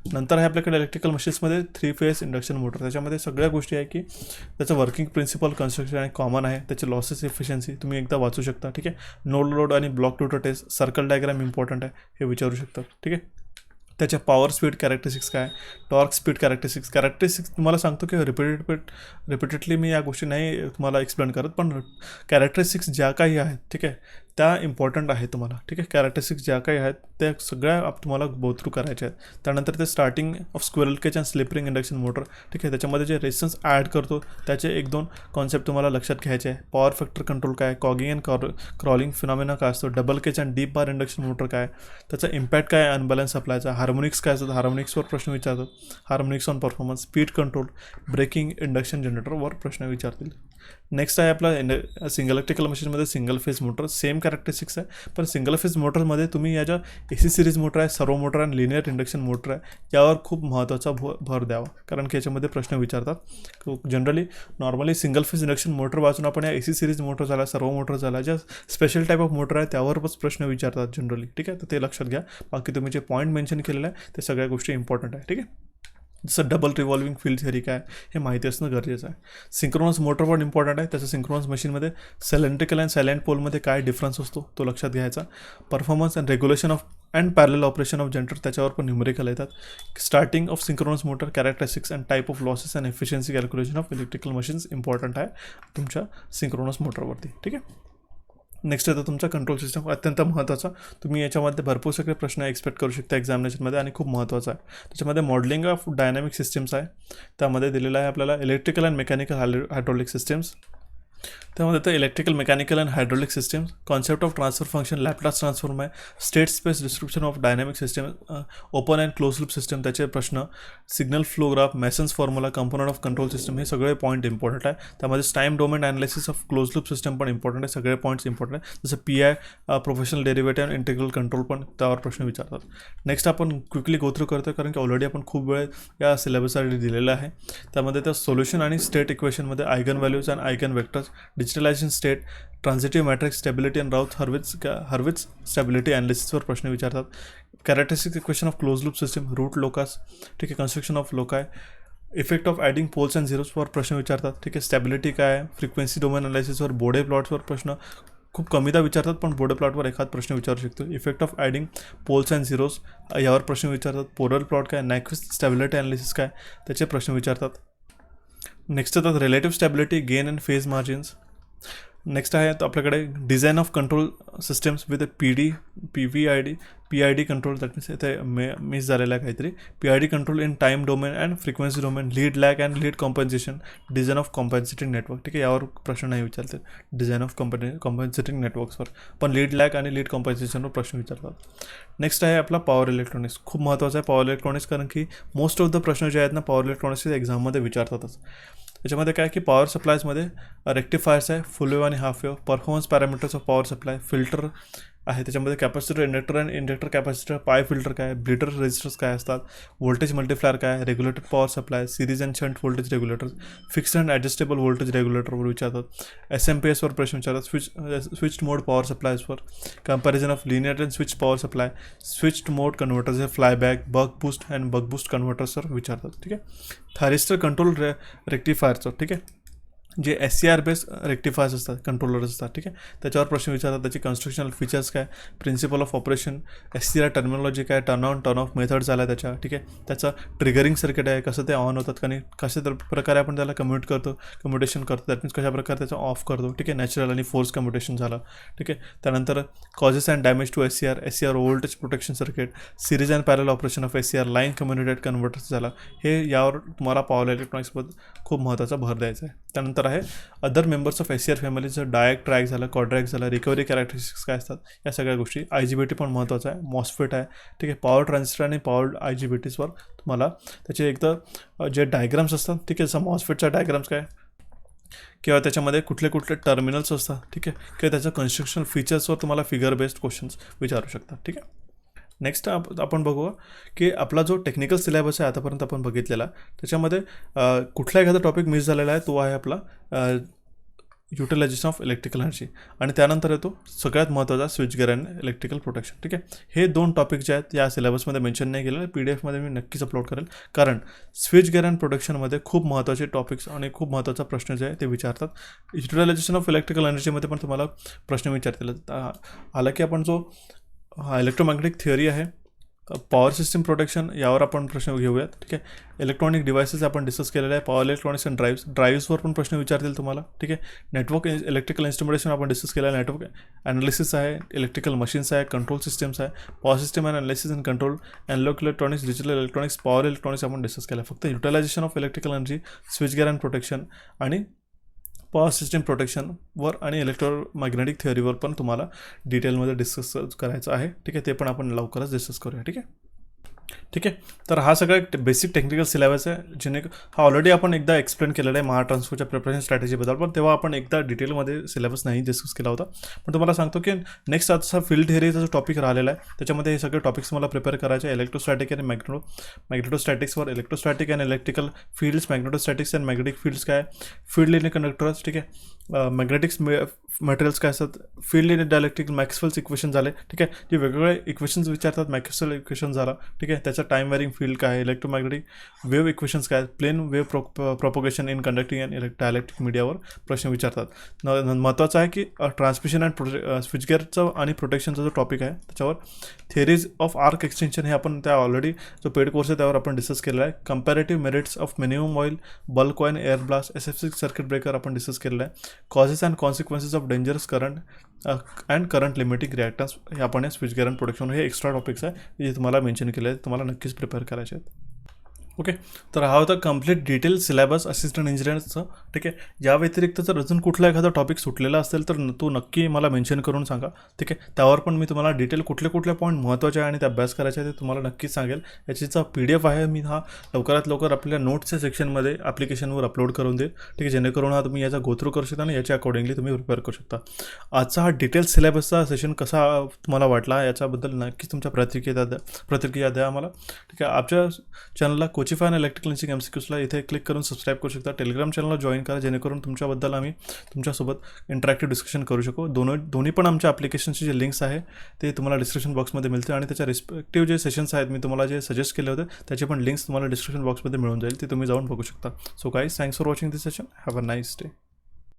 नंतर आहे आपल्याकडे इलेक्ट्रिकल मशीन्समध्ये 3 फेज इंडक्शन मोटर. त्याच्यामध्ये सगळ्या गोष्टी आहे की त्याचं वर्किंग प्रिन्सिपल, कन्स्ट्रक्शन आणि कॉमन आहे. त्याचे लॉसेस एफिशियन्सी तुम्ही एकदा वाचू शकता. ठीक आहे, नो लोड आणि block to test, circle diagram important आहे, हे विचारू शकतात. ठीक आहे, त्याच्या पॉवर स्पीड कॅरेक्टरिस्टिक्स काय, टॉर्क स्पीड कॅरेक्टरिस्टिक्स तुम्हाला सांगतो की रिपीटेडली मी या गोष्टी नाही तुम्हाला एक्सप्लेन करत, पण कॅरेक्टरिस्टिक्स ज्या काही आहेत ठीक आहे त्या इम्पॉर्टंट आहेत तुम्हाला. ठीक आहे, कॅरेक्टरिस्टिक्स ज्या काही आहेत त्या सगळ्या तुम्हाला गो थ्रू करायच्या आहेत. त्यानंतर ते starting of squirrel cage and slip ring induction motor. ठीक आहे, त्याच्यामध्ये जे रेजिस्टन्स ॲड करतो त्याचे 1-2 कॉन्सेप्ट तुम्हाला लक्षात घ्यायचे आहे. पॉवर फॅक्टर कंट्रोल काय, कॉगिंग अँड क्रॉलिंग फिनॉमिना काय असतो, double cage and deep bar induction motor काय, त्याचा इम्पॅक्ट काय अनबॅलन्स सप्लायचा, हार्मोनिक्स काय असतात, हार्मोनिक्सवर प्रश्न विचारतात. Harmonics on performance, speed control, braking, induction जनरेटरवर प्रश्न विचारतील. नेक्स्ट आहे आपला सिंगल इलेक्ट्रिकल मशीनमध्ये single phase motor. Same characteristics आहे, पण सिंगल फेज मोटरमध्ये तुम्ही याच्या AC सिरीज मोटर आहे, सर्वो मोटर आणि लिनियर इंडक्शन मोटर आहे, यावर खूप महत्त्वाचा भर द्यावा, कारण की याच्यामध्ये प्रश्न विचारतात. Generally normally single phase induction motor वाचून आपण या AC सिरीज मोटर झाला, सर्वो मोटर झाला, ज्या स्पेशल टाईप ऑफ मोटर आहे त्यावरच प्रश्न विचारतात जनरली. ठीक आहे, तर ते लक्षात घ्या. बाकी तुम्ही जे पॉईंट मेन्शन केलेलं आहे ते सगळ्या गोष्टी इम्पॉर्टंट आहे. ठीक आहे, जसं डबल रिव्हॉल्विंग फील्ड थेरी काय हे माहिती असणं गरजेचं आहे. सिंक्रोनस मोटर पण इम्पॉर्टंट आहे. त्याचं सिंक्रोनस मशीनमध्ये सिलेंड्रिकल अँड सायलेंट पोलमध्ये काय डिफरन्स असतो तो लक्षात घ्यायचा. Performance and regulation of and parallel operation of generator त्याच्यावर पण न्यूमेरिकल येतात. Starting of synchronous motor, characteristics and type of losses and efficiency calculation of electrical machines important आहे तुमच्या सिंक्रोनस मोटरवरती. ठीक आहे, नेक्स्ट येतं तुमचा कंट्रोल सिस्टम, अत्यंत महत्त्वाचा. तुम्ही याच्यामध्ये भरपूर सगळे प्रश्न एक्सपेक्ट करू शकता एक्झामिनेशनमध्ये आणि खूप महत्त्वाचा आहे. त्याच्यामध्ये मॉडेलिंग ऑफ डायनॅमिक सिस्टम्स आहे. त्यामध्ये दिलेलं आहे आपल्याला electrical and mechanical hydraulic systems. त्यामध्ये तर electrical, mechanical and hydraulic systems, concept of transfer function, Laplace transform आहे, state space description of dynamic system, open and close loop system त्याचे प्रश्न, signal flow graph, Mason's formula, component of control system, हे सगळे point important आहे. त्यामध्ये time domain analysis of close loop system पण important आहे. सगळे पॉईंट्स इम्पॉर्टंट आहे. जसं PI professional derivative and integral control पण त्यावर प्रश्न विचारतात. नेक्स्ट आपण क्विकली गो थ्रू करतो, कारण की ऑलरेडी आपण खूप वेळ या सिलेबससाठी दिलेला आहे. त्यामध्ये त्या सोल्युशन आणि स्टेट इक्वेशनमध्ये eigenvalues and eigenvectors, digitalization state, transitive matrix stability and Routh Hurwitz stability ॲनालिसिसवर प्रश्न विचारतात. Characteristic equation of close loop system, root locus, ठीक आहे, construction of loci, effect of adding poles and झिरोजवर प्रश्न विचारतात. ठीक आहे, स्टॅबिलिटी काय आहे, फ्रिक्वेन्सी डोमेन अनालिसिसवर, बोडे प्लॉट्सवर प्रश्न खूप कमीदा विचारतात, पण बोडे प्लॉटवर एखाद प्रश्न विचारू शकतो. Effect of adding poles and zeros यावर प्रश्न विचारतात. पोलर प्लॉट काय, नायक्विस्ट स्टॅबिलिटी अनालिसिस काय, त्याचे प्रश्न विचारतात. नेक्स्ट येतात relative stability, gain and phase margins. Next आहे आपल्याकडे design of control systems with PID control. That means इथे मिस झालेलं आहे काहीतरी. PID control in time domain and frequency domain, lead lag and lead compensation, design of compensating network. ठीक आहे, यावर प्रश्न नाही विचारते डिझाईन ऑफ कॉम्पन्सेटिंग नेटवर्क्सवर, पण लीड लॅग आणि लीड कॉम्पन्सेशनवर प्रश्न विचारतात. नेक्स्ट आहे आपला पॉवर इलेक्ट्रॉनिक्स. खूप महत्त्वाचं आहे पॉवर इलेक्ट्रॉनिक्स, कारण की मोस्ट ऑफ द प्रश्न जे आहेत ना पॉवर इलेक्ट्रॉनिक्स एक्झाममध्ये विचारतातच. त्याच्यामध्ये काय की पॉवर सप्लायजमध्ये रेक्टिफायर्स आहे, फुल वेव्ह आणि half wave, performance parameters of power supply, filter आहे. त्याच्यामध्ये capacitor, inductor and inductor capacitor, pi filter काय, ब्लिटर रेजिस्टर्स काय असतात, व्होल्टेज मल्टिफ्लायर काय, regulated power supply, series and shunt voltage regulators, fixed and adjustable voltage रेग्युलेटरवर विचारतात. SMPSवर प्रश्न विचारतात. स्विच्ड मोड पॉवर सप्लायजवर, comparison of linear and switch power supply, switched mode converters, flyback, buck boost and buck boost कन्व्हर्टर्सवर विचारतात. ठीक आहे, thyristor control रेक्टिफायरचं, ठीक आहे, जे SCR बेस्ड रेक्टिफायर्स असतात, कंट्रोलर्स असतात. ठीक आहे, त्याच्यावर प्रश्न विचारतात. त्याची कन्स्ट्रक्शनल फीचर्स काय, principle of operation, SCR terminology काय, turn on turn off method झाला त्याच्या. ठीक आहे, त्याचं ट्रिगरिंग सर्किट आहे, कसं ते ऑन होतात आणि कशा प्रकारे आपण त्याला कम्युटेशन करतो, दॅट मीन्स कशा प्रकारे त्याचा ऑफ करतो. ठीक आहे, नॅचरल आणि फोर्स कम्युटेशन झालं. ठीक आहे, त्यानंतर causes and damage to SCR voltage protection circuit, series and parallel operation of SCR, line commutated converters झाला. हे यावर तुम्हाला पॉवर इलेक्ट्रॉनिक्सबद्दल खूप महत्त्वाचा भर द्यायचा आहे. त्यानंतर आहे अदर मेंबर्स ऑफ SCR फॅमिलीचं, डायक, ट्रॅक झालं, क्वाड्रॅक झालं, रिकव्हरी कॅरेक्टरिस्टिक्स काय असतात, या सगळ्या गोष्टी. IGBT पण महत्त्वाचा आहे, मॉस्फेट आहे. ठीक आहे, पॉवर ट्रान्झिस्टर आणि पॉवर IGBTsवर तुम्हाला त्याचे एकदा जे डायग्राम्स असतात, ठीक आहे, जसं मॉस्फेटचा डायग्राम्स काय किंवा त्याच्यामध्ये कुठले कुठले टर्मिनल्स असतात, ठीक आहे, किंवा त्याचं कन्स्ट्रक्शनल फीचर्सवर तुम्हाला फिगर बेस्ड क्वेश्चन्स विचारू शकतात. ठीक आहे, नेक्स्ट आपण बघू की आपला जो टेक्निकल सिलेबस आहे आतापर्यंत आपण बघितलेला, त्याच्यामध्ये कुठला एखादा टॉपिक मिस झालेला आहे तो आहे आपला युटिलायझेशन ऑफ इलेक्ट्रिकल एनर्जी, आणि त्यानंतर येतो सगळ्यात महत्त्वाचा switch gear and electrical protection. ठीक आहे, हे 2 टॉपिक जे आहेत या सिलेबसमध्ये मेन्शन नाही केलेलं, PDF मध्ये मी नक्कीच अपलोड करेल, कारण स्विच गेअर अँड प्रोटेक्शनमध्ये खूप महत्त्वाचे टॉपिक्स आणि खूप महत्त्वाचा प्रश्न जे आहे ते विचारतात. युटिलायझेशन ऑफ इलेक्ट्रिकल एनर्जीमध्ये पण तुम्हाला प्रश्न विचारतील. हालाकी आपण जो इलेक्ट्रोमॅग्नेटिक थिअरी आहे, पॉवर सिस्टम प्रोटेक्शन, यावर आपण प्रश्न घेऊयात. ठीक आहे, इलेक्ट्रॉनिक डिव्हायसेस आपण डिस्कस केलेलं आहे, पॉवर इलेक्ट्रॉनिक्स अँड ड्राईव्सवर पण प्रश्न विचारतील तुम्हाला. ठीक आहे, नेटवर्क इलेक्ट्रिकल इन्स्ट्रुमेंटेशन आपण डिस्कस केलं आहे, नेटवर्क ॲनालिसिस आहे, इलेक्ट्रिकल मशीन्स आहे, कंट्रोल सिस्टम्स आहे, power system and analysis and control, analog electronics, digital electronics, power electronics आपण डिस्कस केलं आहे. फक्त utilization of electrical energy, switchgear and protection आणि पॉवर सिस्टम प्रोटेक्शनवर आणि इलेक्ट्रोमॅग्नेटिक थिअरीवर पण तुम्हाला डिटेलमध्ये डिस्कस करायचं आहे. ठीक आहे, ते पण आपण लवकरच डिस्कस करूया. ठीक आहे, ठीक आहे. तर हा सगळा एक बेसिक टेक्निकल सिलेबस आहे, हा ऑलरेडी आपण एकदा एक्सप्लेन केलेला आहे महाट्रान्सफोच्या प्रिपरेशन स्ट्रॅटेजीबद्दल, पण तेव्हा आपण एकदा डिटेलमध्ये सिलेबस नाही डिस्कस केला होता. पण तुम्हाला सांगतो की नेक्स्ट आता फील्ड थिअरीचा जो टॉपिक राहिलेला आहे त्याच्यामध्ये हे सगळे टॉपिक्स मला प्रिपेअर करायचे आहे. इलेक्ट्रोस्टॅटिक आणि मॅग्नेटोस्टॅटिक्सवर, electrostatic and electrical fields, magnetostatics and magnetic fields काय, फील्ड इन कंडक्टर्स, ठीक आहे, मॅग्नेटिक्स मटेरियल्स काय असतात, field in dielectric, Maxwell's equation झाले, ठीक आहे, जे वेगवेगळे इक्वेशन्स विचारतात, मॅक्सवेल इक्वेशन झाला, ठीक आहे, त्याचा टाईम वॅरिंग फील्ड काय, इलेक्ट्रोमॅग्नेटिक वेव्ह इक्वेशन्स काय, plane wave propagation in conducting and dielectric मीडियावर प्रश्न विचारतात. महत्त्वाचं आहे की ट्रान्समिशन अँड स्विचगेअरचं आणि प्रोटेक्शनचा जो टॉपिक आहे त्याच्यावर थिअरीज ऑफ आर्क एक्सटेन्शन हे आपण त्या ऑलरेडी जो पेड कोर्स आहे त्यावर आपण डिस्कस केलेला आहे. Comparative merits of minimum oil, bulk coin, air blast, SF6 circuit breaker आपण डिस्कस केलेला आहे. Causes and consequences of dangerous current and current limiting reactance हे आपण स्विच गेअर अँड प्रोटेक्शन हे एक्स्ट्रा टॉपिक्स आहे जे तुम्हाला मेन्शन केले आहेत, तुम्हाला नक्कीच प्रिपेअर करायचे आहेत. ओके, तर हा होता कम्प्लीट डिटेल सिलेबस असिस्टंट इंजिनिअरचं. ठीक आहे, या व्यतिरिक्त जर अजून कुठला एखादा टॉपिक सुटलेला असेल तर तो नक्की मला मेन्शन करून सांगा. ठीक आहे, त्यावर पण मी तुम्हाला डिटेल कुठले पॉईंट महत्त्वाचे आहे आणि ते अभ्यास करायचे आहे ते तुम्हाला नक्कीच सांगेल. याचीचा PDF आहे, मी हा लवकरात लवकर आपल्या नोट्सच्या सेक्शनमध्ये ॲप्लिकेशनवर अपलोड करून देईल. ठीक आहे, जेणेकरून हा तुम्ही याचा गो थ्रू करू शकता आणि याच्या अकॉर्डिंगली तुम्ही प्रिपेअर करू शकता. आजचा हा डिटेल सिलेबसचा सेशन कसा तुम्हाला वाटला याच्याबद्दल नक्कीच तुमच्या प्रतिक्रिया द्या आम्हाला. ठीक आहे, आमच्या चॅनलला कोचिफाय आणि इलेक्ट्रिकल इंजिनिअरिंग MCQsला इथे क्लिक करून सबस्क्राईब करू शकता. टेलिग्राम चॅनलला जॉईन करा जेणेकरून तुमच्याबद्दल आम्ही तुमच्यासोबत इंटरॅक्टिव्ह डिस्कशन करू शकू. दोन्ही पण आमच्या ॲप्लिकेशनचे जे लिंक्स आहे ते तुम्हाला डिस्क्रिप्शन बॉक्समध्ये मिळते आणि त्याच्या रिस्पेक्टिव्ह जे सेशन्स आहेत मी तुम्हाला जे सजेस्ट केले होते त्याचे पण लिंक्स तुम्हाला डिस्क्रिप्शन बॉक्समध्ये मिळून जाईल, ते तुम्ही जाऊन बघू शकता. So guys, thanks for watching this session. Have a nice day.